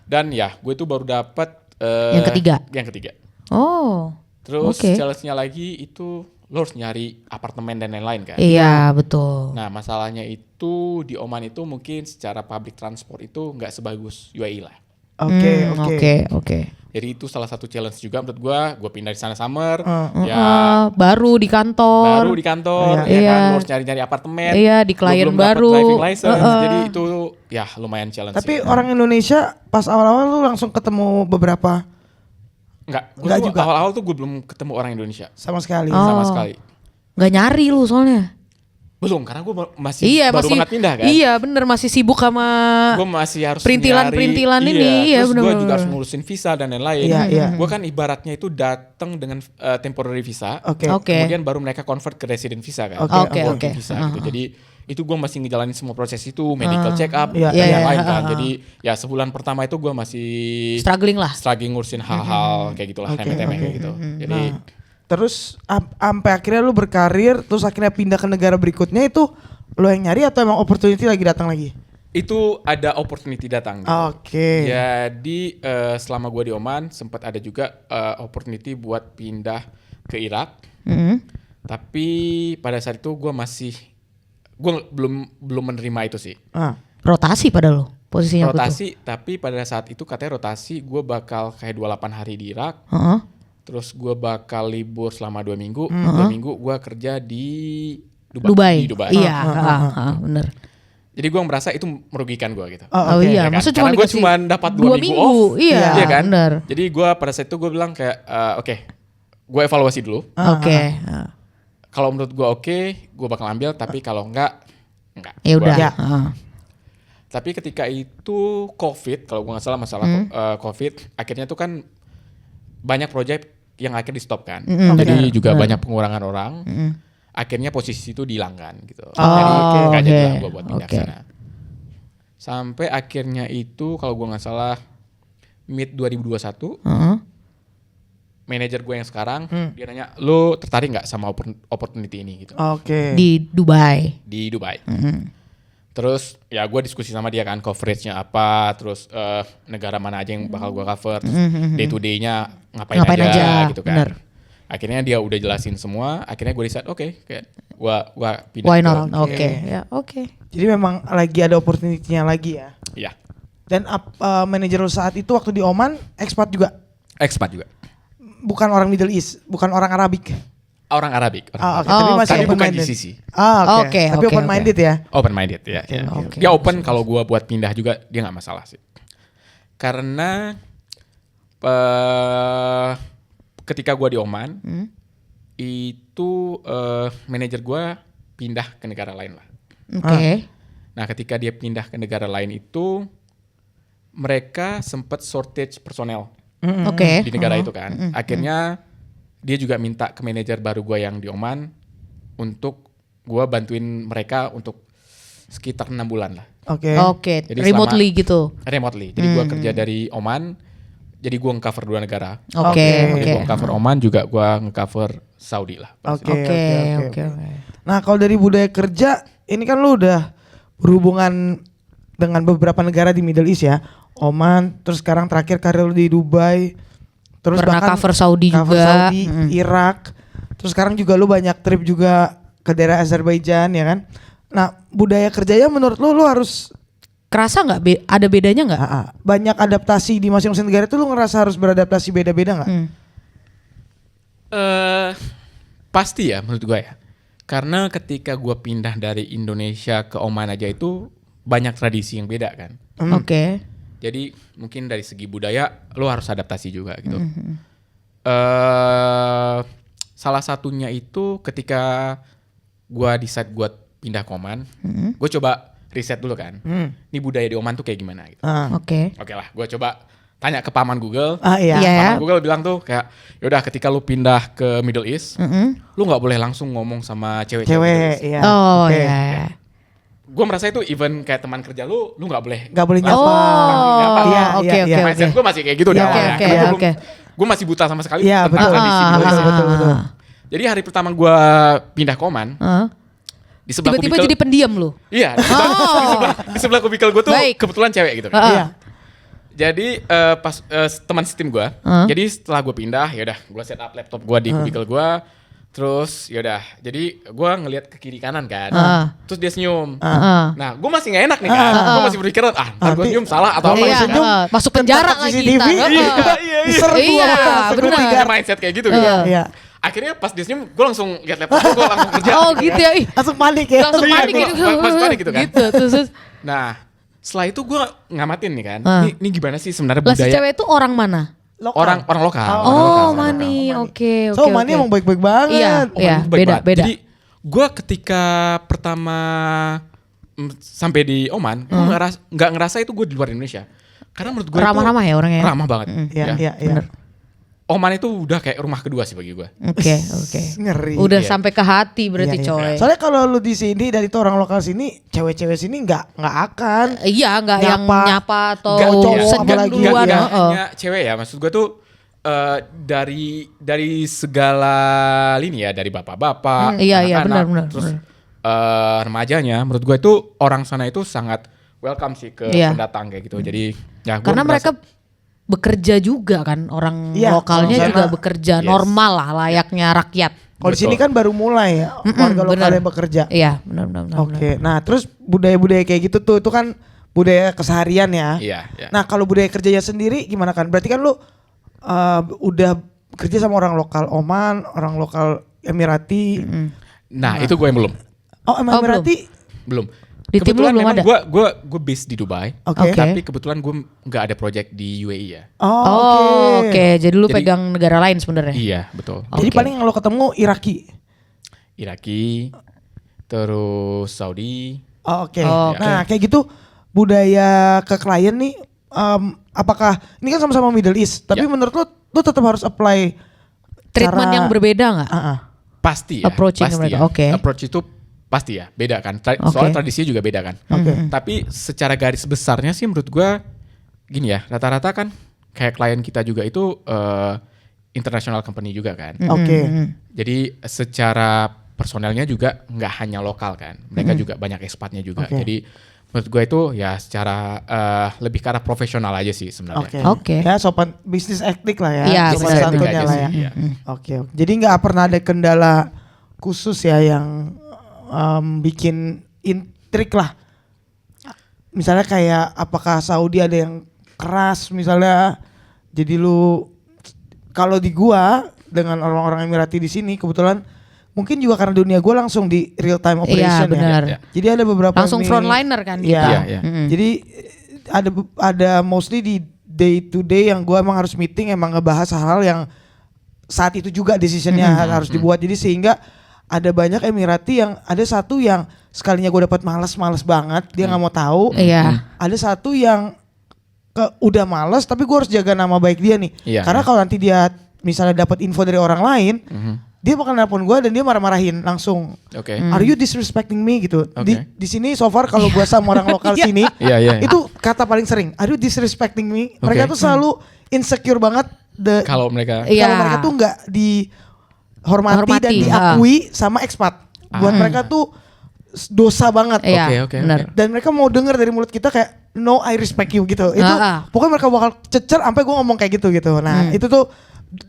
Dan ya gue tuh baru dapat Yang ketiga? Yang ketiga. Oh. Terus Oke. challenge-nya lagi itu lo harus nyari apartemen dan lain-lain kan. Iya, betul. Nah masalahnya itu di Oman itu mungkin secara public transport itu nggak sebagus UAE lah. Oke. Jadi itu salah satu challenge juga menurut gue pindah di sana summer, ya Baru di kantor. baru di kantor, ya Iya. kan, lo harus nyari-nyari apartemen, Iya, di lo klien belum dapet baru. driving license, jadi itu ya lumayan challenge. tapi sih. orang Indonesia pas awal-awal lu langsung ketemu beberapa Enggak juga. awal-awal tuh gue belum ketemu orang Indonesia sama sekali. sama sekali. Nggak nyari lu soalnya. Belum, karena gue masih Iya, baru masih banget pindah kan. Iya, bener masih sibuk sama Gue masih harus perintilan-perintilan nyari, ini, iya, terus gue bener-bener. juga harus ngurusin visa dan lain-lain. Iya, iya. Gue kan ibaratnya itu datang dengan temporary visa, Oke. Oke. kemudian baru mereka convert ke resident visa kan, Oke, oke. working visa gitu. Jadi itu gue masih ngejalanin semua proses itu, medical check up, Iya, dan iya, lain-lain iya. kan. Jadi ya sebulan pertama itu gue masih struggling lah. ngurusin hal-hal kayak gitulah, Oke, remeh-temeh oke. kayak gitu. Jadi Terus sampai akhirnya lu berkarir, terus akhirnya pindah ke negara berikutnya itu lu yang nyari atau emang opportunity lagi datang lagi? itu ada opportunity datang. Gitu. Oke. Jadi selama gue di Oman sempat ada juga opportunity buat pindah ke Irak. Tapi pada saat itu gue belum menerima itu sih. Rotasi pada lo posisinya apa tuh? Rotasi, tapi pada saat itu katanya rotasi gue bakal kayak 28 hari di Irak. Terus gue bakal libur selama 2 minggu. 2 minggu gue kerja di Dubai. Di Dubai. Iya, bener. Jadi gue merasa itu merugikan gue gitu. Oh oke. iya, Ya kan? maksudnya Karena cuma gue dikasih cuma dapat 2 minggu off. Iya, kan? bener. Jadi gue pada saat itu gue bilang kayak oke, gue evaluasi dulu. Oke. Kalau menurut gue oke, gue bakal ambil. Tapi kalau enggak. Ya udah. Ya. Tapi ketika itu COVID, kalau gue nggak salah masalah COVID, akhirnya tuh kan banyak proyek yang akhirnya di stop kan. Jadi juga banyak pengurangan orang. Akhirnya posisi itu dihilangkan gitu. Jadi nggak jadi lah gue buat pindah ke sana. Sampai akhirnya itu kalau gue nggak salah mid 2021, manajer gue yang sekarang dia nanya, lo tertarik nggak sama opportunity ini gitu Oke. Di Dubai. di Dubai. Terus ya gue diskusi sama dia kan coveragenya apa, terus negara mana aja yang bakal gue cover, terus day to day-nya ngapain aja gitu kan. bener. Akhirnya dia udah jelasin semua, akhirnya gue decide oke, kayak gue pindah. Why ke- not? Oke, ya oke. Jadi memang lagi ada opportunity-nya lagi ya. Iya, Dan manajer lu saat itu waktu di Oman expat juga, expat juga. bukan orang Middle East, bukan orang Arabik. Orang Arabik. Oke, Oh, tapi masih Tapi open bukan minded. GCC. Oke. Oke, Tapi oke, open minded ya. Open minded ya. oke. Dia open kalau gue buat pindah juga dia nggak masalah sih. Karena ketika gue di Oman itu manajer gue pindah ke negara lain lah. Oke. Nah ketika dia pindah ke negara lain itu mereka sempat shortage personel Oke. di negara itu kan. Akhirnya dia juga minta ke manajer baru gue yang di Oman untuk gue bantuin mereka untuk sekitar 6 bulan lah. Oke. Oke, Jadi remotely gitu. Remotely. Jadi gue kerja dari Oman. Jadi gue nge-cover 2 negara. Oke, Jadi oke. gue nge-cover Oman juga gue nge-cover Saudi lah. Oke. Oke. Nah, kalau dari budaya kerja, ini kan lu udah berhubungan dengan beberapa negara di Middle East ya. Oman, terus sekarang terakhir karir lu di Dubai. Terus Pernah bahkan cover Saudi cover juga. Saudi, Irak. Terus sekarang juga lu banyak trip juga ke daerah Azerbaijan ya kan. Nah, budaya kerjanya menurut lu harus kerasa nggak ada bedanya nggak? Banyak adaptasi di masing-masing negara itu lu ngerasa harus beradaptasi beda-beda nggak? Pasti ya menurut gue ya. Karena ketika gue pindah dari Indonesia ke Oman aja itu banyak tradisi yang beda kan. Oke. Jadi mungkin dari segi budaya lo harus adaptasi juga gitu. Salah satunya itu ketika gue decide buat pindah ke Oman, gue coba riset dulu kan. Ini budaya di Oman tuh kayak gimana gitu. Oke. Oke lah, gue coba tanya ke paman Google. Iya. Iya. Paman Google bilang tuh kayak, yaudah ketika lu pindah ke Middle East, lu nggak boleh langsung ngomong sama cewek-cewek. Cewek, iya. Oh Oke. ya. Gue merasa itu even kayak teman kerja lu nggak boleh. Nggak boleh langsung nyapa. Oh, Iya, oke iya, oke iya. oke. Mindset gue masih kayak gitu di Iya, awalnya. oke, Karena oke. gue masih buta sama sekali Iya, tentang betul. tradisi Middle East. Betul. Jadi hari pertama gue pindah ke Oman, di sebelah Tiba-tiba kubikel, jadi pendiam lu. iya, di sebelah kubikel gue tuh Baik. kebetulan cewek gitu. Iya. Jadi pas teman setim gue, jadi setelah gue pindah, yaudah gue set up laptop gue di kubikel gue, terus yaudah, jadi gue ngelihat ke kiri kanan kan, terus dia senyum. Nah, gue masih nggak enak nih kan, gue masih berpikiran, ntar gue Nanti senyum salah atau apa? Iya, senyum, masuk penjara ketangkap lagi CCTV, ntar. Iya. diserbu Iya, sama bener. security Ada mindset kayak gitu gitu. Iya. Akhirnya pas dia senyum, gue langsung lihat laptop gue langsung kerja. Oh gitu ya. Ih, Langsung panik ya. langsung Iya, panik gua gitu. langsung panik gitu kan. Gitu terus. Nah, setelah itu gue ngamatin nih kan, ini gimana sih sebenarnya Lah si budaya cewek itu orang mana? Lokal. orang lokal. orang Oh, lokal. Mani. Oke. So Mani emang baik-baik banget. Iya, iya, Baik beda, banget. beda. Jadi gue ketika pertama sampai di Oman, gue nggak ngerasa itu gue di luar Indonesia. Karena menurut gue Ramah-ramah ya orangnya. ramah banget. Iya. Oman itu udah kayak rumah kedua sih bagi gue. Oke. Ngeri. Udah Iya. sampai ke hati berarti Iya, iya. coy. Soalnya kalau lu di sini dari itu orang lokal sini, cewek-cewek sini nggak akan. Iya, nggak yang Nyapa. nyapa atau Nggak cowok, senyum apalagi. duluan. Iya. Heeh. hanya cewek ya, maksud gue tuh dari segala lini ya, dari bapak-bapak, Iya, iya, anak-anak, benar, terus remajanya, menurut gue itu orang sana itu sangat welcome sih ke Iya. pendatang kayak gitu. Jadi ya gue Karena merasa- mereka bekerja juga kan, orang Iya, lokalnya orang juga sana. bekerja Yes. normal lah layaknya rakyat. Kalau di sini Betul. kan baru mulai ya, warga bener. lokalnya bekerja. Iya, benar. Oke, nah terus budaya-budaya kayak gitu tuh, itu kan budaya keseharian ya. Iya, iya. Nah kalau budaya kerjanya sendiri gimana kan? Berarti kan lu udah kerja sama orang lokal Oman, orang lokal Emirati. Nah, itu gue yang belum. Oh Oh, emang Emirati? Belum. Di tim lu belum memang ada? Gue based di Dubai. Oke. Oke. Tapi kebetulan gue nggak ada project di UAE ya. Oh, oke. Jadi lu Jadi- pegang negara lain sebenarnya. Iya, betul. Jadi Oke. paling yang lo ketemu Iraki. Iraki, terus Saudi. Oh, oke. Oh, oke. Nah kayak gitu budaya ke klien nih, apakah ini kan sama-sama Middle East, tapi Ya. menurut lu tetap harus apply Treatment cara- yang berbeda nggak? Pasti ya. Approaching pasti mereka, ya. oke. Approach itu pasti ya, beda kan. Oke. Soalnya tradisinya juga beda kan. Oke. Tapi secara garis besarnya sih menurut gua gini ya, rata-rata kan kayak klien kita juga itu international company juga kan. Oke. Jadi secara personelnya juga nggak hanya lokal kan. Mereka juga banyak ekspatnya juga. Oke. Jadi menurut gue itu ya secara lebih ke arah profesional aja sih sebenarnya. Oke. Ya sopan bisnis etik lah ya. Iya, sopan benar. santunnya Aja lah sih, ya. iya. Oke. Jadi nggak pernah ada kendala khusus ya yang bikin intrik lah. Misalnya kayak apakah Saudi ada yang keras misalnya. Jadi lu kalau di gua dengan orang-orang Emirati di sini kebetulan mungkin juga karena dunia gua langsung di real time operation Iya, benar. Ya. Jadi ada beberapa Langsung nih- frontliner kan Iya. kita. Iya, iya. Jadi ada mostly di day to day yang gua emang harus meeting emang ngebahas hal-hal yang saat itu juga decisionnya harus dibuat. Jadi sehingga ada banyak Emirati yang ada satu yang sekalinya gue dapat males banget dia nggak mau tahu. Iya. Ada satu yang udah males tapi gue harus jaga nama baik dia nih. Iya. Karena kalau nanti dia misalnya dapat info dari orang lain, dia bakal nelpon gue dan dia marah-marahin langsung. Oke. Are you disrespecting me gitu? Di Oke. di sini so far kalau gue sama orang lokal sini, Iya, iya. itu kata paling sering. Are you disrespecting me? Mereka Oke. tuh selalu insecure banget. Kalau mereka Iya. Kalau mereka tuh nggak dihormati dan Hormati, diakui sama ekspat. Buat mereka tuh dosa banget. Iya, Oke, benar. Dan mereka mau denger dari mulut kita kayak no I respect you gitu. Itu pokoknya mereka bakal cecer sampai gue ngomong kayak gitu. Nah itu tuh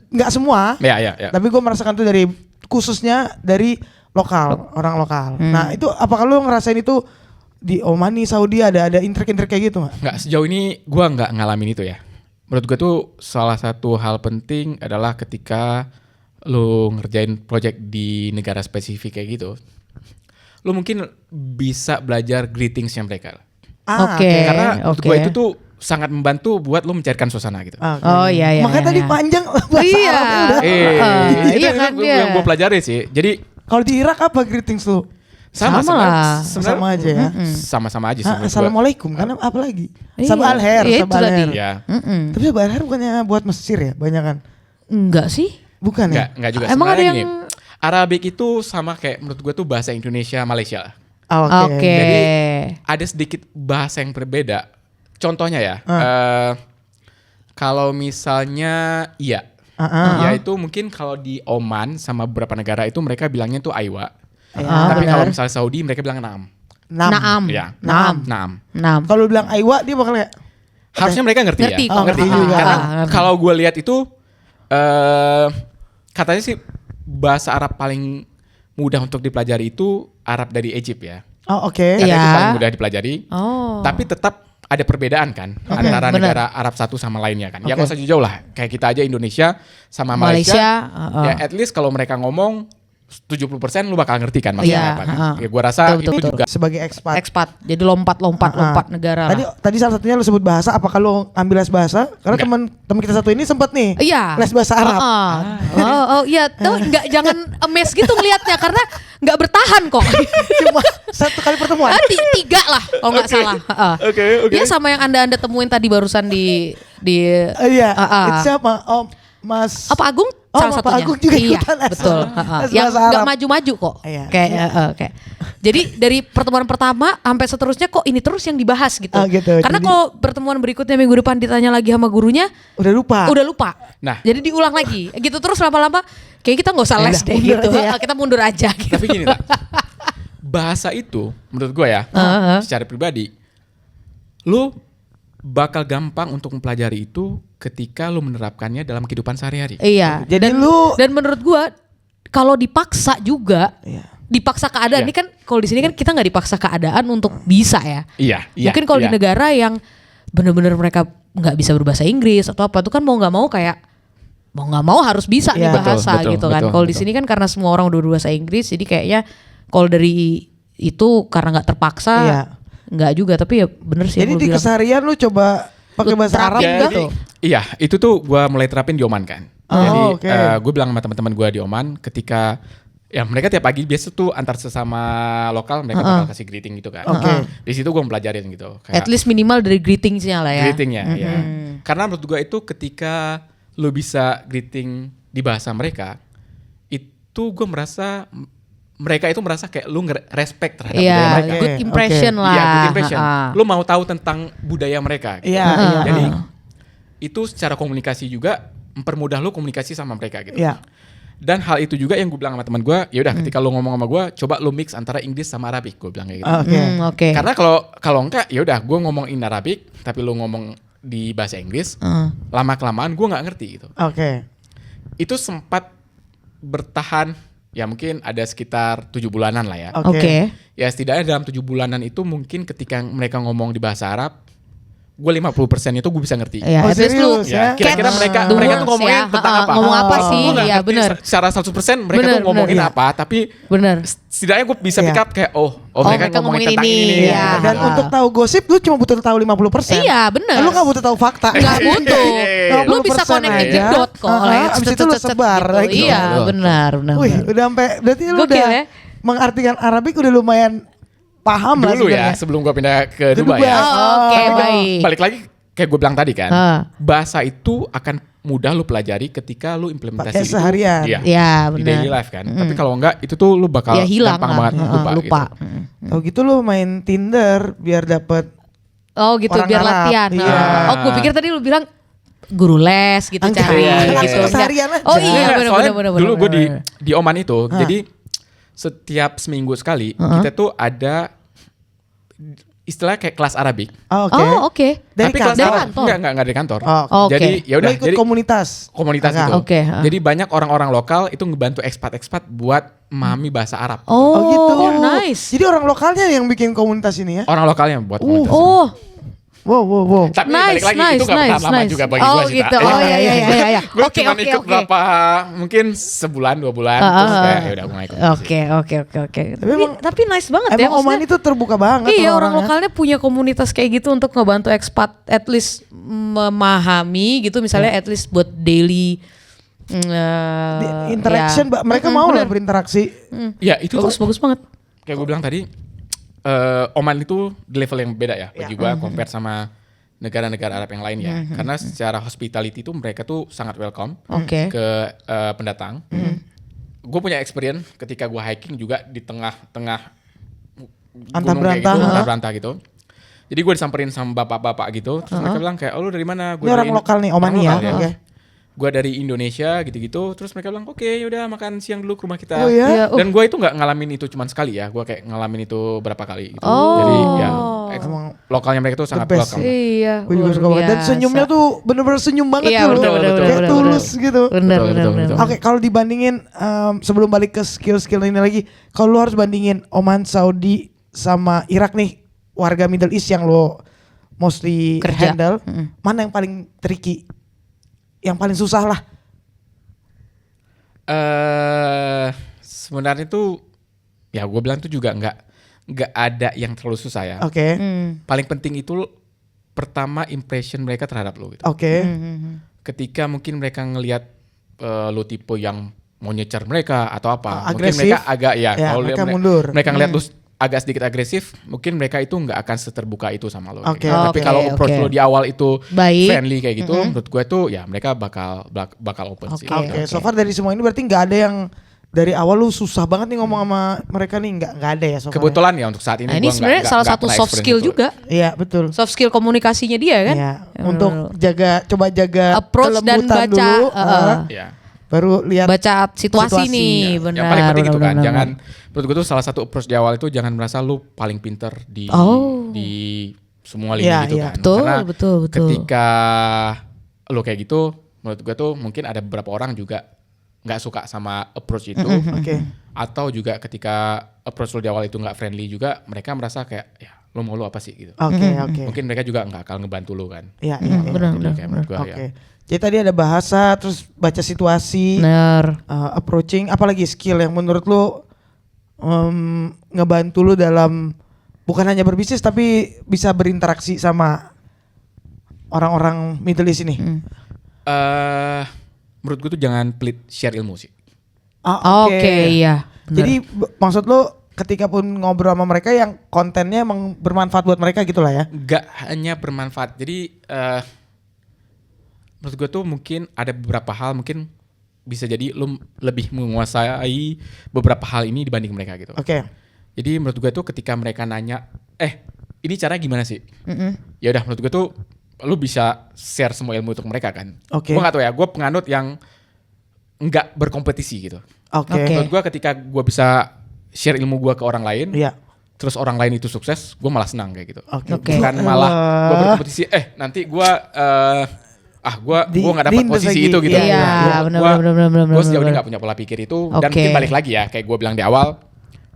nggak semua. ya. Tapi gue merasakan tuh dari khususnya dari lokal, orang lokal. Nah itu apakah lu ngerasain itu di Oman nih, Saudi ada intrik-intrik kayak gitu nggak? Nggak, sejauh ini gue nggak ngalamin itu ya. Menurut gue tuh salah satu hal penting adalah ketika lo ngerjain project di negara spesifik kayak gitu, lo mungkin bisa belajar greetingsnya mereka. Oke. Karena menurut oke. gue itu tuh sangat membantu buat lo mencairkan suasana gitu. Oke. Oh iya. Makanya tadi iya. panjang bahasa Iya. Arabnya udah. Itu iya kan dia. yang gue pelajari sih. Jadi Kalau di Irak apa greetings lu? Sama lah. Sama aja ya. sama-sama aja sih. menurut gua. Assalamualaikum kan apa lagi? Iya, Sabah al-khair, iya, itu sabah al-khair. tadi. Ya. Tapi sabah al-khair bukannya buat Mesir ya, banyak kan? Enggak sih? Bukan ya? Enggak juga. Emang ada Sebenarnya yang Arabik itu sama kayak menurut gue tuh bahasa Indonesia Malaysia lah. Oke. Oke. Jadi ada sedikit bahasa yang berbeda. Contohnya ya, kalau misalnya iya, itu mungkin kalau di Oman sama beberapa negara itu mereka bilangnya tuh aywa. Tapi benar. kalau misalnya Saudi mereka bilang naam. Naam. Ya. Naam. Naam. Kalau lu bilang Aiwa dia bakal kayak Harusnya mereka ngerti, Ngerti ya. kok. ngerti Ah, juga. Karena ngerti. kalau gue lihat itu katanya sih bahasa Arab paling mudah untuk dipelajari itu Arab dari Egypt ya. oh oke. Iya. Karena itu paling mudah dipelajari. Oh. Tapi tetap ada perbedaan kan antara bener. negara Arab satu sama lainnya kan. Ya Oke. nggak usah jauh lah. Kayak kita aja Indonesia sama Malaysia. Ya at least kalau mereka ngomong 70% lu bakal ngerti kan maksudnya Iya, apa kan. heeh. Ya gua rasa Betul, itu betul. juga Sebagai expat. Expat. Jadi lompat negara. Tadi salah satunya lu sebut bahasa, apakah lu ambil les bahasa? Karena teman kita satu ini sempat nih Iya. les bahasa Arab. Oh iya, tuh nggak jangan emes gitu ngelihatnya karena nggak bertahan kok. Cuma satu kali pertemuan. Tiga lah kalau nggak salah. Oke. Iya sama yang anda temuin tadi barusan di Iya, itu uh-uh. siapa? Oh, Mas apa Agung? Oh, Salah Bapak satunya. Agung juga iya, ikutan les. betul. Les Yang bahasa nggak Arab. maju-maju kok. Iya. Kayak. Jadi dari pertemuan pertama sampai seterusnya kok ini terus yang dibahas gitu. Oh, gitu. Karena Jadi- kalau pertemuan berikutnya minggu depan ditanya lagi sama gurunya, Udah lupa. udah lupa. Nah. Jadi diulang lagi. Gitu terus lama-lama kayak kita nggak usah les Udah, deh mundur gitu. aja ya. Kita mundur aja gitu. tapi gini lah. Bahasa itu menurut gua ya, secara pribadi lu bakal gampang untuk mempelajari itu ketika lu menerapkannya dalam kehidupan sehari-hari. Iya. Jadi Dan menurut gua kalau dipaksa juga, Iya. dipaksa keadaan Iya. ini kan kalau di sini kan kita nggak dipaksa keadaan untuk bisa ya. Iya. Mungkin kalau di negara yang benar-benar mereka nggak bisa berbahasa Inggris atau apa tuh kan mau nggak mau harus bisa nih Iya. bahasa Betul, gitu kan. betul, Kalau di betul. sini kan karena semua orang udah berbahasa Inggris jadi kayaknya kalau dari itu karena nggak terpaksa Iya. nggak juga tapi ya bener sih Jadi yang lu di bilang. keseharian lu coba pakai Lu bahasa Arab terapin enggak? gitu. Iya, itu tuh gue mulai terapin di Oman kan. Oh, Jadi oke. gue bilang sama teman-teman gue di Oman ketika ya mereka tiap pagi biasa tuh antar sesama lokal mereka bakal kasih greeting gitu kan. Oke. Di situ gue mempelajarin gitu. At least minimal dari greetingsnya lah ya. Greetingnya, ya. Karena menurut gue itu ketika lu bisa greeting di bahasa mereka, itu gue merasa mereka itu merasa kayak lu respect terhadap budaya Iya, mereka. good impression Oke. lah. Iya, good impression. Ha-ha. Lu mau tahu tentang budaya mereka. Gitu. Iya, iya. Jadi itu secara komunikasi juga mempermudah lu komunikasi sama mereka gitu. Iya. Dan hal itu juga yang gue bilang sama teman gue, ya udah ketika lu ngomong sama gue, coba lu mix antara Inggris sama Arabik, gue bilang kayak gitu. Oke. Oke. Karena kalau enggak, ya udah gue ngomong in Arabik, tapi lu ngomong di bahasa Inggris, lama kelamaan gue nggak ngerti gitu. Oke. Itu sempat bertahan, ya mungkin ada sekitar 7 bulanan lah ya. Oke. Ya setidaknya dalam 7 bulanan itu mungkin ketika mereka ngomong di bahasa Arab, gue 50% itu gue bisa ngerti. Ya, Oh, at least lu serius Ya, kira-kira catch mereka the mereka tuh words ngomongin ya. tentang apa? Ngomong apa Oh. sih? Gue nggak Iya ngerti benar. secara 100% mereka Bener, tuh ngomongin bener, apa, tapi Bener. setidaknya gue bisa Iya. pick up kayak mereka ngomongin tentang ini. ini. Iya. Dan Ah. untuk tahu gosip lu cuma butuh tahu 50%. Iya bener. Lu gak butuh tahu fakta. Nggak butuh. Lu bisa 50% connect aja. dot kok. Abis itu lu sebar. Gitu. gitu. Iya benar. Wih, udah sampai berarti lu Gokil udah ya. mengartikan Arabik udah lumayan paham lah Dulu sebenarnya. ya, sebelum gue pindah ke Ke Dubai Dubai. ya. Oh, oke Oh. baik. Balik lagi kayak gue bilang tadi kan, bahasa itu akan mudah lu pelajari ketika lu implementasi Pakai itu. seharian. Iya. Ya Di benar. daily life kan. Tapi kalau enggak itu tuh lu bakal Ya hilang gampang lah. banget lupa. Lupa. Gitu. Tahu gitu lu main Tinder biar dapet Oh gitu Orang biar Arab, latihan. iya. Oh gue pikir tadi lu bilang guru les gitu Enggak, cari iya, iya, gitu. iya. Seharian aja. Oh iya Enggak, benar soalnya benar. dulu gue benar. di Oman itu, jadi setiap seminggu sekali kita tuh ada istilahnya kayak kelas Arabik. Oh, oke. Oh, oke. Dari Tapi kelas kantor? Dari Arab- kantor? Enggak dari kantor. Oh, oke. Jadi ya Lo udah ikut jadi komunitas. komunitas Agak. itu. Oke, Jadi banyak orang-orang lokal itu ngebantu ekspat-ekspat buat memahami bahasa Arab. Oh, gitu. nice. Jadi orang lokalnya yang bikin komunitas ini ya? Orang lokalnya buat komunitas. Oh, Wow. Tapi nice, balik lagi nice, itu gak nice, bertahan lama nice. juga bagi Oh, gue sih. gitu. Tak. Oh, iya. Gue Oke, cuma oke, ikut oke. berapa, mungkin sebulan 2 bulan, terus kayak ya udah gue gak ikut. Oke. emang- Tapi nice banget ya. Emang Oman maksudnya- itu terbuka banget Iya, orang orang-orangnya. lokalnya punya komunitas kayak gitu untuk ngebantu ekspat at least memahami gitu, misalnya at least buat daily Interaction, ya. mereka mau lah berinteraksi. Ya itu tuh Bagus banget. kayak gue bilang tadi, Oman itu di level yang beda ya bagi gue compare sama negara-negara Arab yang lain ya. Karena secara hospitality itu mereka tuh sangat welcome Oke. ke pendatang. Gue punya experience ketika gue hiking juga di tengah-tengah Antah gunung kayak berantah, gitu, ha? antah berantah gitu. Jadi gue disamperin sama bapak-bapak gitu, terus mereka bilang kayak, oh lu dari mana? Ini orang lokal nih, Omani ya. Oke. Gue dari Indonesia gitu-gitu, terus mereka bilang oke yaudah makan siang dulu ke rumah kita. Oh ya? Dan gue itu nggak ngalamin itu cuman sekali ya, gue kayak ngalamin itu berapa kali gitu. Oh. Jadi ya Emang lokalnya mereka tuh sangat best welcome. Iya. gue juga suka banget. Dan senyumnya tuh bener-bener senyum banget Iya, gitu loh. betul, Kayak betul. tulus gitu. Bener. Betul. Oke, kalau dibandingin sebelum balik ke skill-skill ini lagi, kalau lu harus bandingin Oman, Saudi sama Irak nih, warga Middle East yang lo mostly Kerja. handle, mana yang paling tricky? Yang paling susah lah. Sebenarnya tuh ya gue bilang tuh juga nggak ada yang terlalu susah ya. Oke. Paling penting itu pertama impression mereka terhadap lo gitu. Oke. Ketika mungkin mereka ngelihat lo tipe yang mau nyecer mereka atau apa, mungkin Agresif. mereka agak ya, Ya, kalau mereka mundur. mereka ngelihat lo agak sedikit agresif, mungkin mereka itu nggak akan seterbuka itu sama lo. Oke. Gitu. Tapi Oke, kalau approach oke. lo di awal itu Baik. friendly kayak gitu, menurut gue tuh ya mereka bakal open sih. Oke, so far dari semua ini berarti nggak ada yang dari awal lu susah banget nih ngomong sama mereka nih, nggak ada ya so far. Kebetulan ya untuk saat ini. Nah, ini gua sebenarnya nggak salah satu pernah soft experience skill itu. juga. Iya betul. Soft skill komunikasinya dia kan. Iya, untuk coba jaga Approach dan kelembutan baca, dulu, Ya. baru lihat baca situasi nih, Iya. benar. Yang paling penting itu kan, benar. jangan menurut gue tuh salah satu approach di awal itu jangan merasa lu paling pinter di Oh. di semua lini Iya, gitu iya. kan. Betul, Karena betul. ketika lu kayak gitu, menurut gue tuh mungkin ada beberapa orang juga nggak suka sama approach itu. Oke. Atau juga ketika approach lu di awal itu nggak friendly juga, mereka merasa kayak ya lu mau lu apa sih gitu. Oke. Mungkin mereka juga nggak akan ngebantu lu kan. Iya. benar, Itu kayak menurut gue Oke. ya. Jadi tadi ada bahasa, terus baca situasi, Benar. approaching, apalagi skill yang menurut lu ngebantu lu dalam bukan hanya berbisnis tapi bisa berinteraksi sama orang-orang Middle East ini. Menurut gue tuh jangan pelit share ilmu sih. Oke, iya. benar. Jadi maksud lu ketika pun ngobrol sama mereka yang kontennya emang bermanfaat buat mereka gitu lah ya. Gak hanya bermanfaat. Jadi menurut gue tuh mungkin ada beberapa hal mungkin bisa jadi lu lebih menguasai beberapa hal ini dibanding mereka gitu. Oke. Jadi menurut gue tuh ketika mereka nanya, ini caranya gimana sih? Ya udah menurut gue tuh lu bisa share semua ilmu untuk mereka kan. Oke. Gue gak tau ya, gue penganut yang nggak berkompetisi gitu. Oke. Oke. Menurut gue ketika gue bisa share ilmu gue ke orang lain, Iya. terus orang lain itu sukses, gue malah senang kayak gitu. Oke. Oke. Bukan malah gue berkompetisi, nanti gue gue nggak dapat diindes posisi lagi. itu gitu. Iya, benar. Gue sejauh ini nggak punya pola pikir itu dan Oke. mungkin balik lagi ya kayak gue bilang di awal,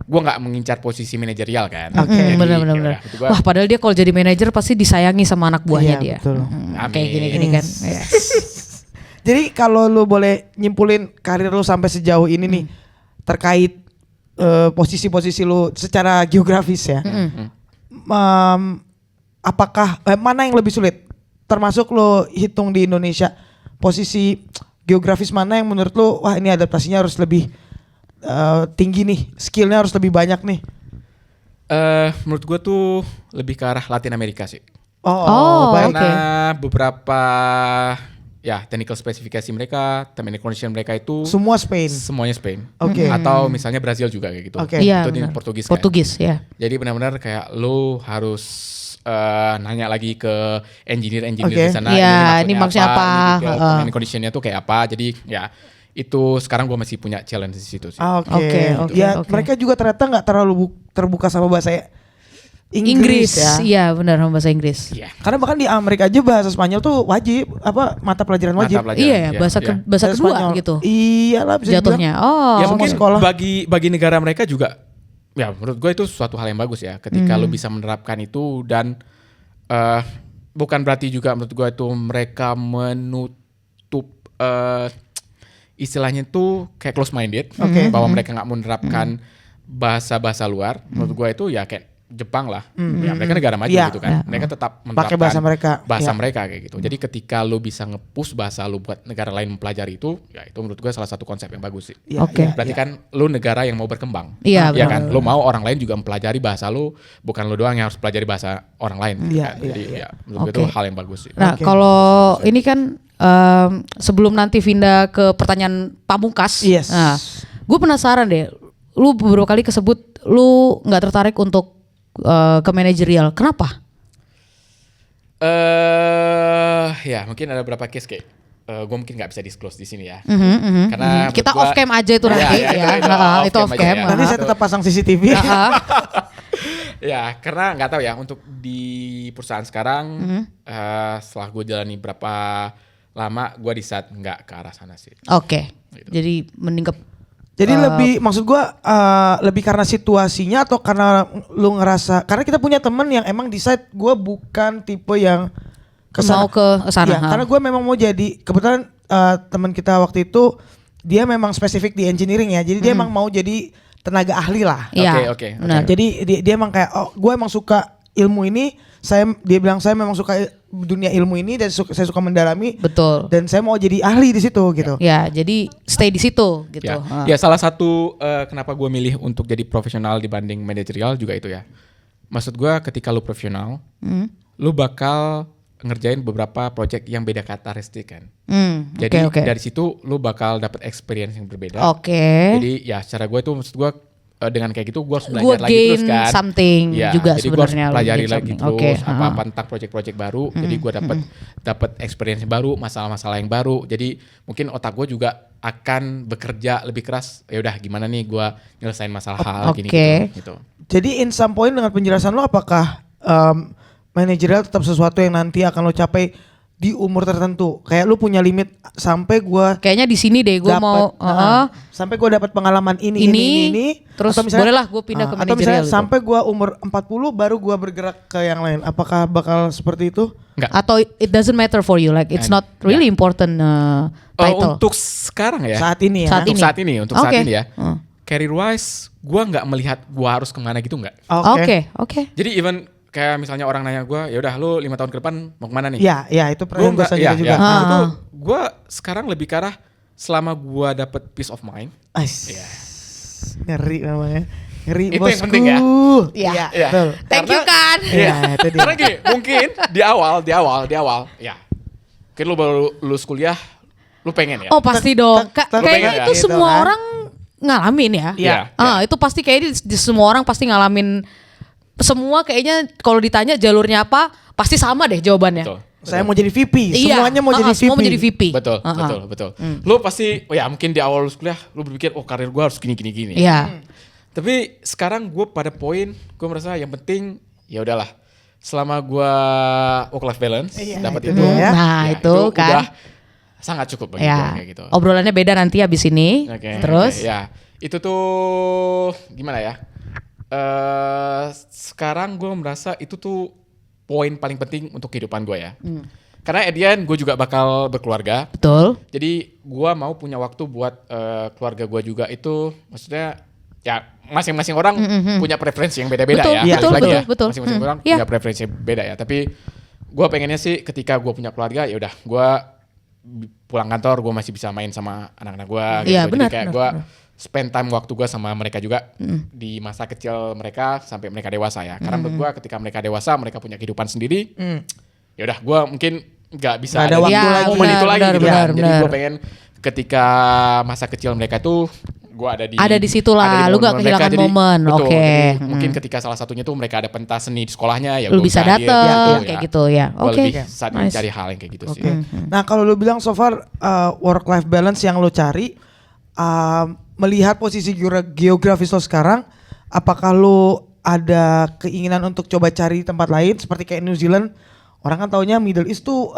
gue nggak mengincar posisi manajerial kan. Oke. Jadi, Benar. ya udah, itu gua- Wah, padahal dia kalau jadi manajer pasti disayangi sama anak buahnya Iya, dia. betul. Kayak Amin. gini-gini kan. Iya. Jadi kalau lu boleh nyimpulin karir lu sampai sejauh ini nih terkait posisi-posisi lu secara geografis ya. Apakah mana yang lebih sulit? Termasuk lu hitung di Indonesia, posisi geografis mana yang menurut lu wah ini adaptasinya harus lebih tinggi nih, skillnya harus lebih banyak nih. Menurut gue tuh lebih ke arah Latin Amerika sih. Oh, baik. oke. Karena beberapa ya technical spesifikasi mereka, term and condition mereka itu Semua Spain. semuanya Spain. Oke. Atau misalnya Brazil juga kayak gitu. Oke. Iya, Itu di benar. Portugis kan. Portugis ya. Jadi benar-benar kayak lo harus nanya lagi ke engineer Oke. di sana. Iya, ini maksudnya apa? Ini detail Heeh. term and conditionnya tuh kayak apa. Jadi ya itu sekarang gue masih punya challenge di situ sih. Oke. Oke, Ya oke. mereka juga ternyata nggak terlalu terbuka sama bahasa Inggris ya. Iya benar bahasa Inggris. Iya. Karena bahkan di Amerika aja bahasa Spanyol tuh wajib, mata pelajaran wajib. Mata pelajaran, Iya ya, iya, bahasa iya. bahasa kedua Spanyol. gitu. Iyalah bisa Jatuhnya. dibilang. Oh. Ya semua mungkin sekolah. bagi negara mereka juga, ya menurut gue itu suatu hal yang bagus ya, ketika lu bisa menerapkan itu dan bukan berarti juga menurut gue itu mereka menutup istilahnya tuh kayak close minded, bahwa mereka nggak mau menerapkan bahasa-bahasa luar. Menurut gue itu ya kayak Jepang lah, ya mereka negara maju Iya. gitu kan, mereka tetap menerapkan Pakai bahasa mereka. bahasa Iya. mereka kayak gitu. Jadi ketika lu bisa nge-push bahasa lu buat negara lain mempelajari itu, ya itu menurut gue salah satu konsep yang bagus sih. Iya, Oke. iya, Berarti iya. kan lu negara yang mau berkembang. Iya, Ya benar. kan? Lu mau orang lain juga mempelajari bahasa lu, bukan lu doang yang harus pelajari bahasa orang lain. gitu Iya, kan. iya, Jadi iya. ya menurut gue itu Oke. hal yang bagus sih. Nah, Oke. kalau ini kan sebelum nanti Vinda ke pertanyaan pamungkas. Yes. Nah, gue penasaran deh. Lu beberapa kali kesebut lu nggak tertarik untuk ke manajerial. Kenapa? Ya mungkin ada beberapa case kayak gue mungkin nggak bisa disclose di sini ya. Kita Karena menurut gua- off cam aja itu nanti Ya, ya. itu Itu off aja cam. ya. Nanti saya tetap pasang CCTV. Ya karena nggak tahu ya untuk di perusahaan sekarang setelah gue jalani berapa lama gue decide nggak ke arah sana sih. Oke. Jadi mending ke Jadi lebih maksud gua lebih karena situasinya atau karena lu ngerasa karena kita punya temen yang emang decide gua bukan tipe yang mau ke sana. Iya, karena gue memang mau jadi kebetulan teman kita waktu itu dia memang spesifik di engineering ya. Jadi dia emang mau jadi tenaga ahli lah. Iya. Oke. Benar. Jadi dia emang kayak gue emang suka ilmu ini. Dia bilang saya memang suka dunia ilmu ini dan saya suka mendalami. Betul. Dan saya mau jadi ahli di situ gitu. Ya, jadi stay di situ gitu. Ya, Ah. ya salah satu kenapa gue milih untuk jadi profesional dibanding manajerial juga itu ya. Maksud gue ketika lu profesional, lu bakal ngerjain beberapa project yang beda karakteristik kan. Jadi Oke. dari situ lu bakal dapet experience yang berbeda. Oke. Jadi ya secara gue tuh maksud gue dengan kayak gitu gue harus Gue belajar lagi terus gain kan. something Ya, juga jadi gue harus sebenarnya. pelajari gain lagi something. terus Oke, apa tentang project-project baru. Jadi gue dapat experience yang baru, masalah-masalah yang baru. Jadi mungkin otak gue juga akan bekerja lebih keras. Ya udah gimana nih gue nyelesain masalah hal gini gitu. Jadi in some point dengan penjelasan lo apakah manajerial tetap sesuatu yang nanti akan lo capai di umur tertentu? Kayak lu punya limit sampai gua Kayaknya di sini deh gue mau sampai gua dapat pengalaman ini. terus Atau misalnya- bolehlah gue pindah ke atau misalnya manajerial gitu. sampai gua umur 40 baru gua bergerak ke yang lain. Apakah bakal seperti itu? Enggak. Atau it doesn't matter for you, like it's not really important title. Untuk sekarang ya. Saat ini ya. Saat Untuk saat Oke. ini ya. Career wise, gue nggak melihat gue harus kemana gitu nggak. Oke. Jadi even kayak misalnya orang nanya gue, ya udah lu 5 tahun ke depan mau kemana nih? Ya, itu Gue pertanyaan nggak, biasanya ya, juga. ya. Gue sekarang lebih ke arah selama gue dapet peace of mind. Ais. Ngeri namanya. Ngeri Itu bosku. yang penting ya. Iya. Iya. Betul. Thank you kan. Iya, itu dia. Karena gini, mungkin di awal, ya. Mungkin lu baru lulus kuliah, lu pengen ya. Oh pasti dong. Kayaknya pengen itu ya? semua Gitu kan? orang ngalamin ya. Iya. Itu pasti kayaknya di semua orang pasti ngalamin. Semua kayaknya kalau ditanya jalurnya apa, pasti sama deh jawabannya. Betul. Saya mau jadi VP. Iya. Semuanya mau jadi VP. Semua mau jadi VP. Betul. Lu pasti, mungkin di awal lulus kuliah, lu berpikir, karir gue harus gini. Iya. Tapi sekarang gue pada poin, gue merasa yang penting, ya udahlah. Selama gue work life balance, Iya, dapat itu itu, dia. Nah, itu kan. udah sangat cukup bagi gue Ya. kayak gitu. Obrolannya beda nanti habis ini. Oke, Terus? oke, ya itu tuh gimana ya? Sekarang gue merasa itu tuh poin paling penting untuk kehidupan gue ya. Karena at the end gue juga bakal berkeluarga. Betul. Jadi gue mau punya waktu buat keluarga gue juga itu, maksudnya ya masing-masing orang punya preferensi yang beda-beda Betul, ya. betul, Balik lagi betul, ya. betul. Masing-masing orang Iya. punya preferensi yang beda ya. Tapi gue pengennya sih ketika gue punya keluarga ya udah gue pulang kantor gue masih bisa main sama anak-anak gue. Iya, Jadi benar, kayak benar, gue benar. spend time waktu gue sama mereka juga di masa kecil mereka sampai mereka dewasa ya. Karena menurut gue ketika mereka dewasa mereka punya kehidupan sendiri. Ya udah gue mungkin nggak bisa Nggak ada ada waktu di lagi. momen itu lagi Benar, gitu benar, kan. Jadi benar. gue pengen ketika masa kecil mereka tuh gue ada di situ lah, lu nggak momen-momen kehilangan mereka. Jadi, momen. betul, Oke. jadi mungkin ketika salah satunya tuh mereka ada pentas seni di sekolahnya ya Lu gua bisa hadir dateng gitu kayak gitu ya. Gua Oke. lebih saat ini Nice. cari hal yang kayak gitu sih. Oke. Nah kalau lu bilang so far work life balance yang lu cari, melihat posisi geografis lo sekarang, apakah lu ada keinginan untuk coba cari tempat lain seperti kayak New Zealand, orang kan taunya Middle East tuh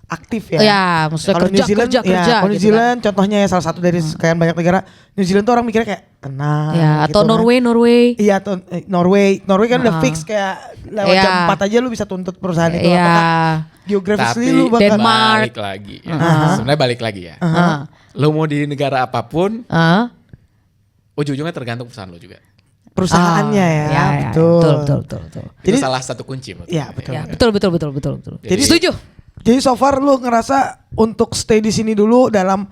aktif ya. Ya, maksudnya Kalau New Zealand, kerja kalau New gitu Zealand contohnya ya salah satu dari sekian banyak negara. New Zealand tuh orang mikirnya kayak tenang. Ya, atau gitu kan. Norway. Iya, atau Norway kan udah fix kayak lewat Iya. jam 4 aja lu bisa tuntut perusahaan itu. Iya. Apakah geografis Tapi lu bakal Denmark. balik lagi. Ya. Sebenarnya balik lagi ya. Lo mau di negara apapun, ujung-ujungnya tergantung perusahaan lo juga. perusahaannya ya, betul. Itu Jadi salah satu kunci menurut Iya, gue. betul. Betul. Jadi Setuju. Jadi so far lu ngerasa untuk stay di sini dulu dalam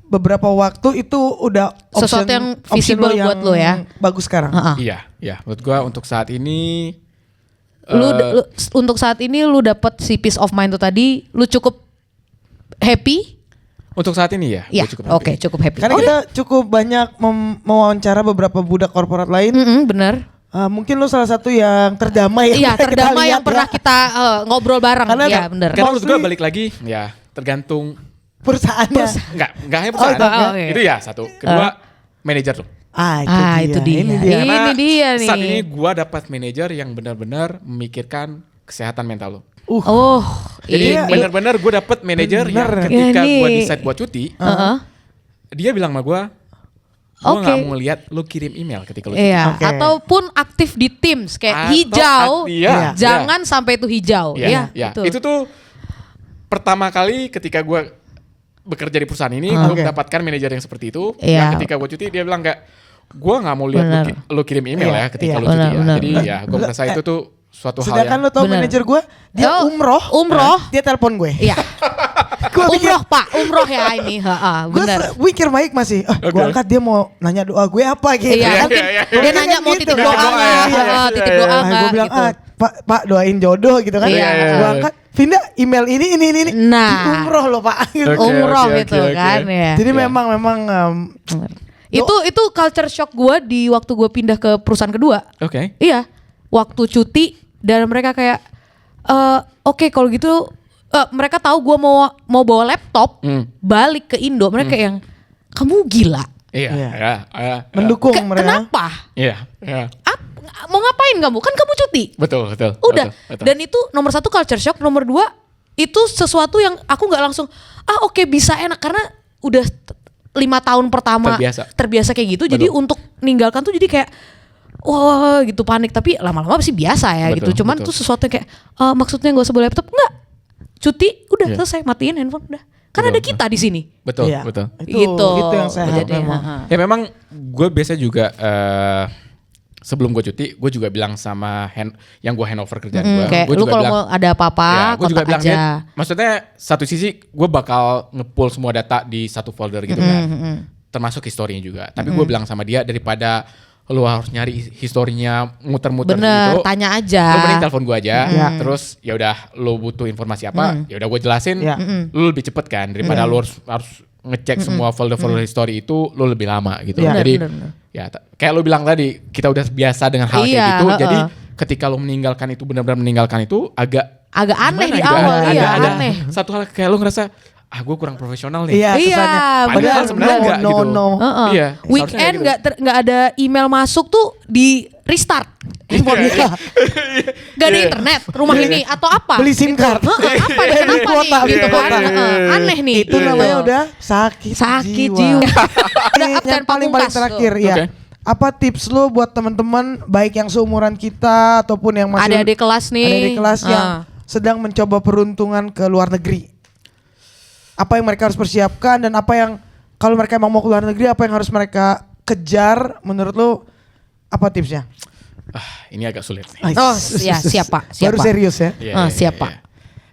beberapa waktu itu udah Sesuatu yang visible option buat lu ya. Bagus sekarang. Iya. Menurut gua untuk saat ini Lu untuk saat ini lu dapat si peace of mind tuh tadi, lu cukup happy? untuk saat ini ya, Iya. gua cukup Oke, happy. cukup happy. Karena kita cukup banyak mewawancara beberapa budak korporat lain. Bener. Mungkin lu salah satu yang terdamai. Iya, pernah kita terdamai lihat yang pernah ya. kita ngobrol bareng. Karena Iya, kan- bener. Karena menurut gua Mostly- balik lagi ya tergantung Perusahaannya. enggak hanya perusahaan. oke. Itu ya satu. Kedua manajer tuh. Itu dia. Ini dia. Ini dia nih. Saat ini gua dapat manajer yang benar-benar memikirkan kesehatan mental lo. Oh, Jadi ini. benar-benar gue dapet manajer yang Bener. ketika Ini. gue decide buat cuti, dia bilang sama gue Oke. nggak mau lihat lo kirim email ketika lo cuti. Iya, Oke. ataupun aktif di Teams kayak Atau hijau. iya, Jangan sampai itu hijau. Iya, Iya. betul. Itu tuh pertama kali ketika gue bekerja di perusahaan ini, gue Oke. mendapatkan manajer yang seperti itu. Iya. Yang ketika gue cuti dia bilang kayak, gue nggak mau lihat Benar. lo kirim email Iya, ya ketika iya. lo cuti ya. Benar. Jadi ya gue merasa itu tuh suatu hal Sedangkan yang lu tau Bener. manajer gue, dia Oh, umroh. umroh. Dia telepon gue. Iya. Gua pikir- Umroh Pak, umroh ya ini. Gue Bener. mikir baik masih. Gue Oke. angkat dia mau nanya doa gue apa gitu. Iya, Iya, mungkin iya, iya. dia nanya mau Gitu, titip kan? doa Titip doa, nggak? iya, iya, Titip iya, doa iya. nggak? Gue bilang, Gitu. Pak doain jodoh gitu kan. Iya. Gue angkat, Vinda email ini. Nah. Di umroh loh Pak. Gitu. Oke, Umroh oke, gitu oke, oke. kan ya. Jadi Iya. memang Itu culture shock gue di waktu gue pindah ke perusahaan kedua. Oke. Iya, waktu cuti dan mereka kayak oke kalau gitu mereka tahu gue mau bawa laptop balik ke Indo, mereka kayak yang kamu gila. Iya. Iya. Iya. mendukung mereka. Kenapa? Iya. Iya. Mau ngapain kamu? Kan kamu cuti. Betul. Udah. Betul. Dan itu nomor satu culture shock, nomor dua itu sesuatu yang aku nggak langsung oke bisa enak karena udah 5 tahun pertama terbiasa kayak gitu. Jadi untuk meninggalkan tuh jadi kayak wah gitu panik, tapi lama-lama pasti biasa ya Betul, gitu. Cuman betul. tuh sesuatu yang kayak maksudnya nggak usah bawa laptop, enggak. Cuti udah Iya. selesai, matiin handphone udah. Kan Betul, ada kita di sini. Betul. Iya. Betul. Itu yang sehat Jadi, memang. Ya memang gue biasa juga sebelum gue cuti, gue juga bilang sama yang gue handover kerjaan gue. Kayak Gue lu juga kalau bilang, mau ada apa-apa gue juga kontak bilang aja. maksudnya satu sisi gue bakal nge-pull semua data di satu folder gitu kan, termasuk historinya juga. Tapi gue bilang sama dia daripada lu harus nyari historinya muter-muter Bener, gitu, tanya aja. lu mending telepon gue aja. Iya. Terus ya udah lu butuh informasi apa, ya udah gue jelasin, Iya. lu lebih cepet kan daripada lu harus ngecek semua folder-folder history itu lu lebih lama gitu. Iya. Jadi Bener. ya kayak lu bilang tadi, kita udah biasa dengan hal Iya, kayak gitu. heeh. Jadi ketika lu meninggalkan itu benar-benar meninggalkan itu agak Agak aneh gimana di gitu, awal, iya ada aneh. satu hal kayak lu ngerasa gue kurang profesional nih. Iya, Iya, kesannya. bener. Padahal Sebenarnya enggak gitu. no. Heeh. Iya, Weekend seharusnya nggak ada email masuk tuh di restart handphone. Gak ada internet rumah ini atau apa? Beli SIM card. Apa nih? Beli Kenapa kuota, nih? beli Gitu kan? kuota. Aneh nih. Itu namanya udah sakit jiwa. Udah up dan Yang paling pamungkas terakhir tuh. ya. Oke. Apa tips lu buat teman-teman baik yang seumuran kita ataupun yang masih Adik-adik kelas nih. adik kelas yang Ah. sedang mencoba peruntungan ke luar negeri? Apa yang mereka harus persiapkan dan apa yang kalau mereka emang mau ke luar negeri apa yang harus mereka kejar menurut lu, apa tipsnya? Ini agak sulit nih. Oh, ya, siapa? Baru serius ya. Iya, siapa?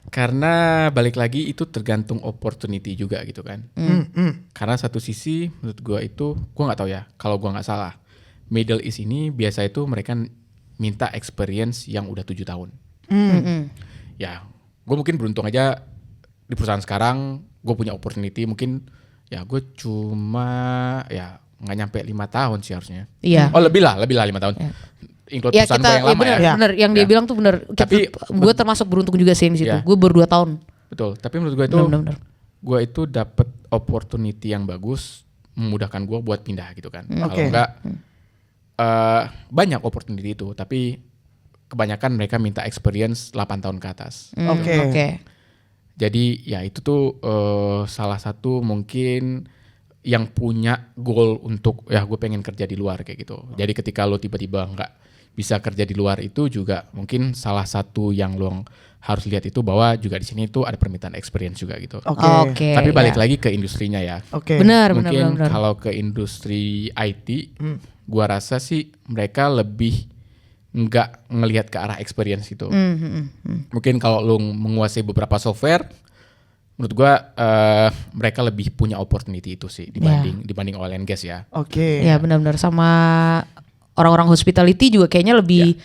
Karena balik lagi itu tergantung opportunity juga gitu kan. Karena satu sisi menurut gue itu, gue nggak tahu ya. Kalau gue nggak salah, Middle East ini biasa itu mereka minta experience yang udah 7 tahun. Ya, gue mungkin beruntung aja di perusahaan sekarang, gue punya opportunity mungkin ya gue cuma ya nggak nyampe 5 tahun sih harusnya. Iya. Oh lebih lah 5 tahun. Include Ya perusahaan kita gue yang lama bener, ya. bener. Yang dia Ya. bilang tuh bener. Tapi- Gue termasuk beruntung juga sih di situ. Ya. Gue baru 2 tahun. Betul, tapi menurut gue itu Bener. gue itu dapet opportunity yang bagus memudahkan gue buat pindah gitu kan. Kalau Oke. enggak banyak opportunity itu, tapi kebanyakan mereka minta experience 8 tahun ke atas. Oke. Jadi ya itu tuh salah satu mungkin yang punya goal untuk ya gue pengen kerja di luar kayak gitu. Jadi ketika lo tiba-tiba nggak bisa kerja di luar itu juga mungkin salah satu yang lo harus lihat itu bahwa juga di sini tuh ada permintaan experience juga gitu. Oke. Tapi balik lagi ke industrinya ya. Oke. Benar. Mungkin kalau ke industri IT, gua rasa sih mereka lebih nggak ngelihat ke arah experience itu. Mungkin kalau lu menguasai beberapa software, menurut gua mereka lebih punya opportunity itu sih dibanding oil and gas ya. Oke. Ya benar-benar, sama orang-orang hospitality juga kayaknya lebih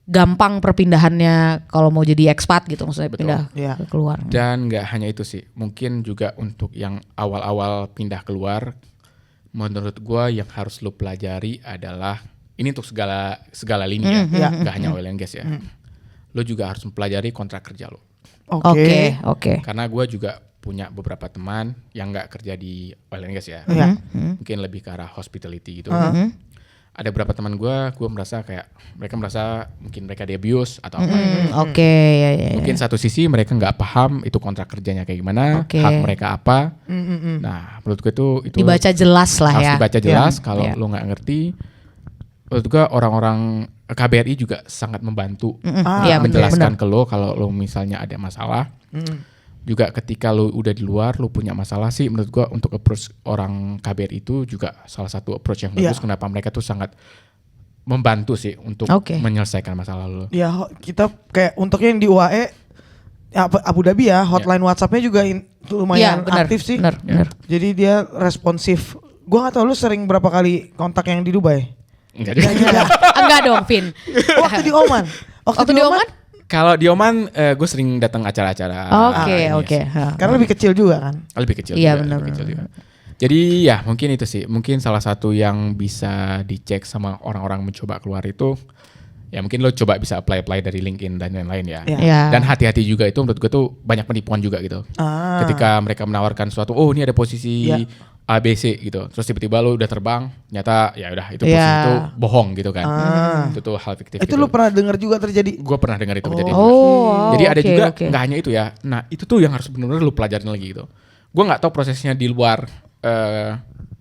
gampang perpindahannya kalau mau jadi expat gitu, maksudnya pindah ke keluar. Dan nggak hanya itu sih, mungkin juga untuk yang awal-awal pindah keluar, menurut gua yang harus lu pelajari adalah ini untuk segala lini ya, nggak hanya oil and gas ya. Lu juga harus mempelajari kontrak kerja lu. Oke. Karena gua juga punya beberapa teman yang nggak kerja di oil and gas ya, mungkin lebih ke arah hospitality gitu. Ada beberapa teman gue merasa kayak mereka merasa mungkin mereka di abuse atau apa. Ya. Mungkin satu sisi mereka nggak paham itu kontrak kerjanya kayak gimana, hak mereka apa. Nah, menurut gue itu dibaca jelas lah harus ya. Dibaca jelas. Kalau lo nggak ngerti, menurut gue orang-orang KBRI juga sangat membantu menjelaskan ke lo kalau lo misalnya ada masalah. Juga ketika lu udah di luar, lu punya masalah sih, menurut gua untuk approach orang KBRI itu juga salah satu approach yang bagus. Kenapa mereka tuh sangat membantu sih untuk menyelesaikan masalah lu. Ya kita kayak untuk yang di UAE Abu Dhabi ya, hotline WhatsApp-nya juga lumayan aktif sih. Benar. Jadi dia responsif. Gua nggak tahu lu sering berapa kali kontak yang di Dubai? Enggak dong, Vin. Waktu di Oman. Waktu di Oman? Kalau di Oman, gue sering datang acara-acara. Oke. Karena lebih kecil juga kan? Lebih kecil. Iya juga, benar. Jadi ya mungkin itu sih. Mungkin salah satu yang bisa dicek sama orang-orang mencoba keluar itu, ya mungkin lo coba bisa apply dari LinkedIn dan lain-lain ya. Dan hati-hati juga itu menurut gue tuh banyak penipuan juga gitu. Ketika mereka menawarkan suatu, oh ini ada posisi ABC gitu, terus tiba-tiba lo udah terbang, nyata ya udah itu posisi itu bohong gitu kan. Itu tuh hal fiktif. Itu gitu. lo pernah dengar juga terjadi? Gue pernah dengar itu terjadi. Jadi ada juga nggak hanya itu ya. Nah itu tuh yang harus benar-benar lo pelajarin lagi gitu. Gue nggak tahu prosesnya di luar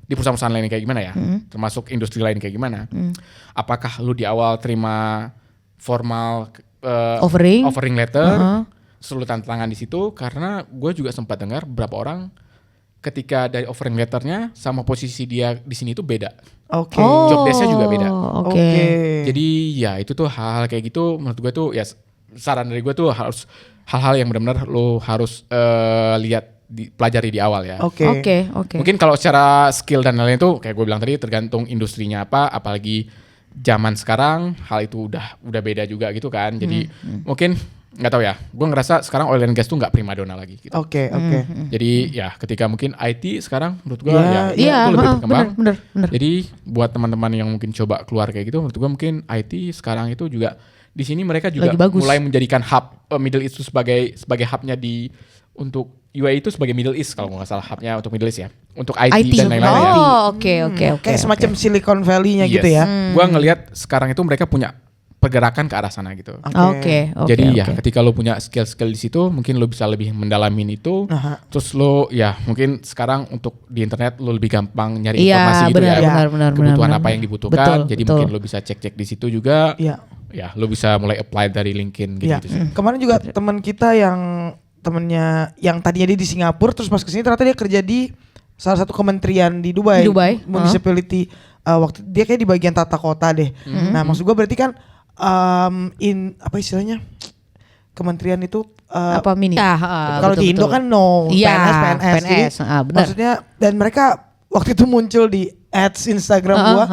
di perusahaan-perusahaan lain kayak gimana ya, termasuk industri lain kayak gimana. Apakah lo di awal terima formal offering letter, terus lo tanda tangan di situ? Karena gue juga sempat dengar beberapa orang ketika dari offering letternya sama posisi dia di sini itu beda. Job desk-nya juga beda. Jadi ya itu tuh hal-hal kayak gitu menurut gue tuh ya saran dari gue tuh harus hal-hal yang benar-benar lo harus lihat pelajari di awal ya. Mungkin kalau secara skill dan lain-lain tuh kayak gue bilang tadi tergantung industrinya apa, apalagi zaman sekarang hal itu udah beda juga gitu kan. Jadi mungkin nggak tahu ya, gue ngerasa sekarang oil and gas tuh nggak primadona lagi gitu. Jadi ya ketika mungkin IT sekarang menurut gue itu lebih berkembang. Bener. Jadi buat teman-teman yang mungkin coba keluar kayak gitu, menurut gue mungkin IT sekarang itu juga di sini mereka juga mulai menjadikan hub Middle East itu sebagai hubnya untuk UAE itu sebagai Middle East kalau nggak salah hubnya untuk Middle East ya, untuk IT. Dan lain-lain ya. Oke. Kayak semacam Silicon Valley-nya gitu ya. Gue ngelihat sekarang itu mereka punya pergerakan ke arah sana gitu. Jadi ya ketika lo punya skill-skill di situ, mungkin lo bisa lebih mendalamin itu. Terus lo ya mungkin sekarang untuk di internet lo lebih gampang nyari informasi gitu benar, kebutuhan benar. apa yang dibutuhkan. Jadi mungkin lo bisa cek-cek di situ juga. Ya lo bisa mulai apply dari LinkedIn gitu sih. Kemarin juga teman kita temennya yang tadinya dia di Singapura terus pas kesini ternyata dia kerja di salah satu kementerian di Dubai. Municipality. Waktu dia kayak di bagian tata kota deh. Nah maksud gue berarti kan apa istilahnya kementerian itu apa mini? Kalau di Indo kan PNS. Jadi, maksudnya dan mereka waktu itu muncul di ads Instagram gua.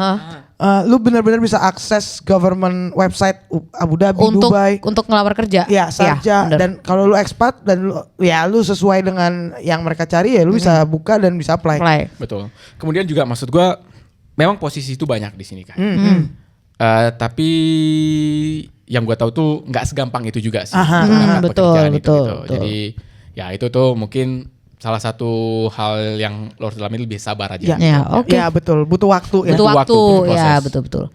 Lu benar-benar bisa akses government website Abu Dhabi, Dubai untuk ngelamar kerja. Ya saja. Dan kalau lu expat dan lu sesuai dengan yang mereka cari ya lu bisa buka dan bisa apply. Betul. Kemudian juga maksud gua memang posisi itu banyak di sini kan. Tapi yang gue tahu tuh nggak segampang itu juga sih. Betul. Jadi ya itu tuh mungkin salah satu hal yang lo harus dalami lebih sabar aja. Ya betul, butuh waktu ya. Butuh waktu, ya betul.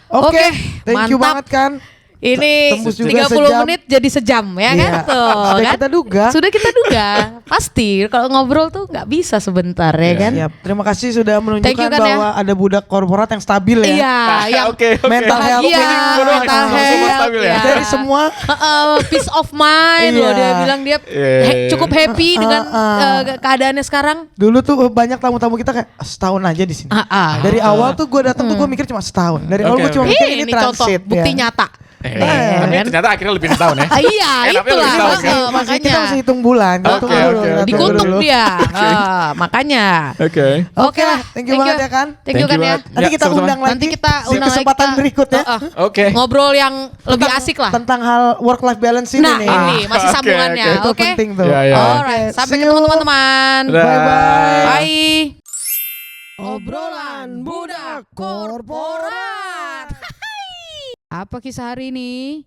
Oke, thank you mantap. banget kan. Ini Tembus juga 30 sejam. menit jadi sejam ya kan Iya. tuh Sudah kan? kita duga. Sudah kita duga. Pasti kalau ngobrol tuh nggak bisa sebentar ya Iya. kan? Siap. Terima kasih sudah Thank menunjukkan you kan bahwa ada budak korporat yang stabil ya. Iya, yang Oke. Mental health bahagia, ini mental semua health stabil ya. ya. Dari semua Peace of mind loh, Iya. dia bilang dia cukup happy dengan keadaannya sekarang. dulu tuh banyak tamu-tamu kita kayak setahun aja di sini. Dari awal tuh gue datang tuh gue mikir cuma setahun. Dari awal Oke, gue cuma oke. mikir ini Ini contoh transit. bukti ya. nyata. Tapi kan? ternyata akhirnya lebih dari tahun ya. Iya, Tapi itulah lebih tahun, kan? makanya Kita masih hitung bulan. Kita Oke, tunggu dulu, oke, kita tunggu dikutuk dulu. dia. Makanya. Oke. Oke lah, thank you banget ya kan. Thank you kan ya. banget. Nanti Ya, kita sama-sama. undang lagi. Nanti kita di undang lagi kesempatan kita- berikutnya. Oke. Ngobrol yang lebih asik lah. Tentang hal work life balance ini Nah, nih. ini masih Oke, sambungannya. Itu Oke. penting tuh. Ya, ya. Alright, Oke, sampai see ketemu you. teman-teman. Dah. Bye-bye. Bye. Obrolan budak korporat. Apa kisah hari ini?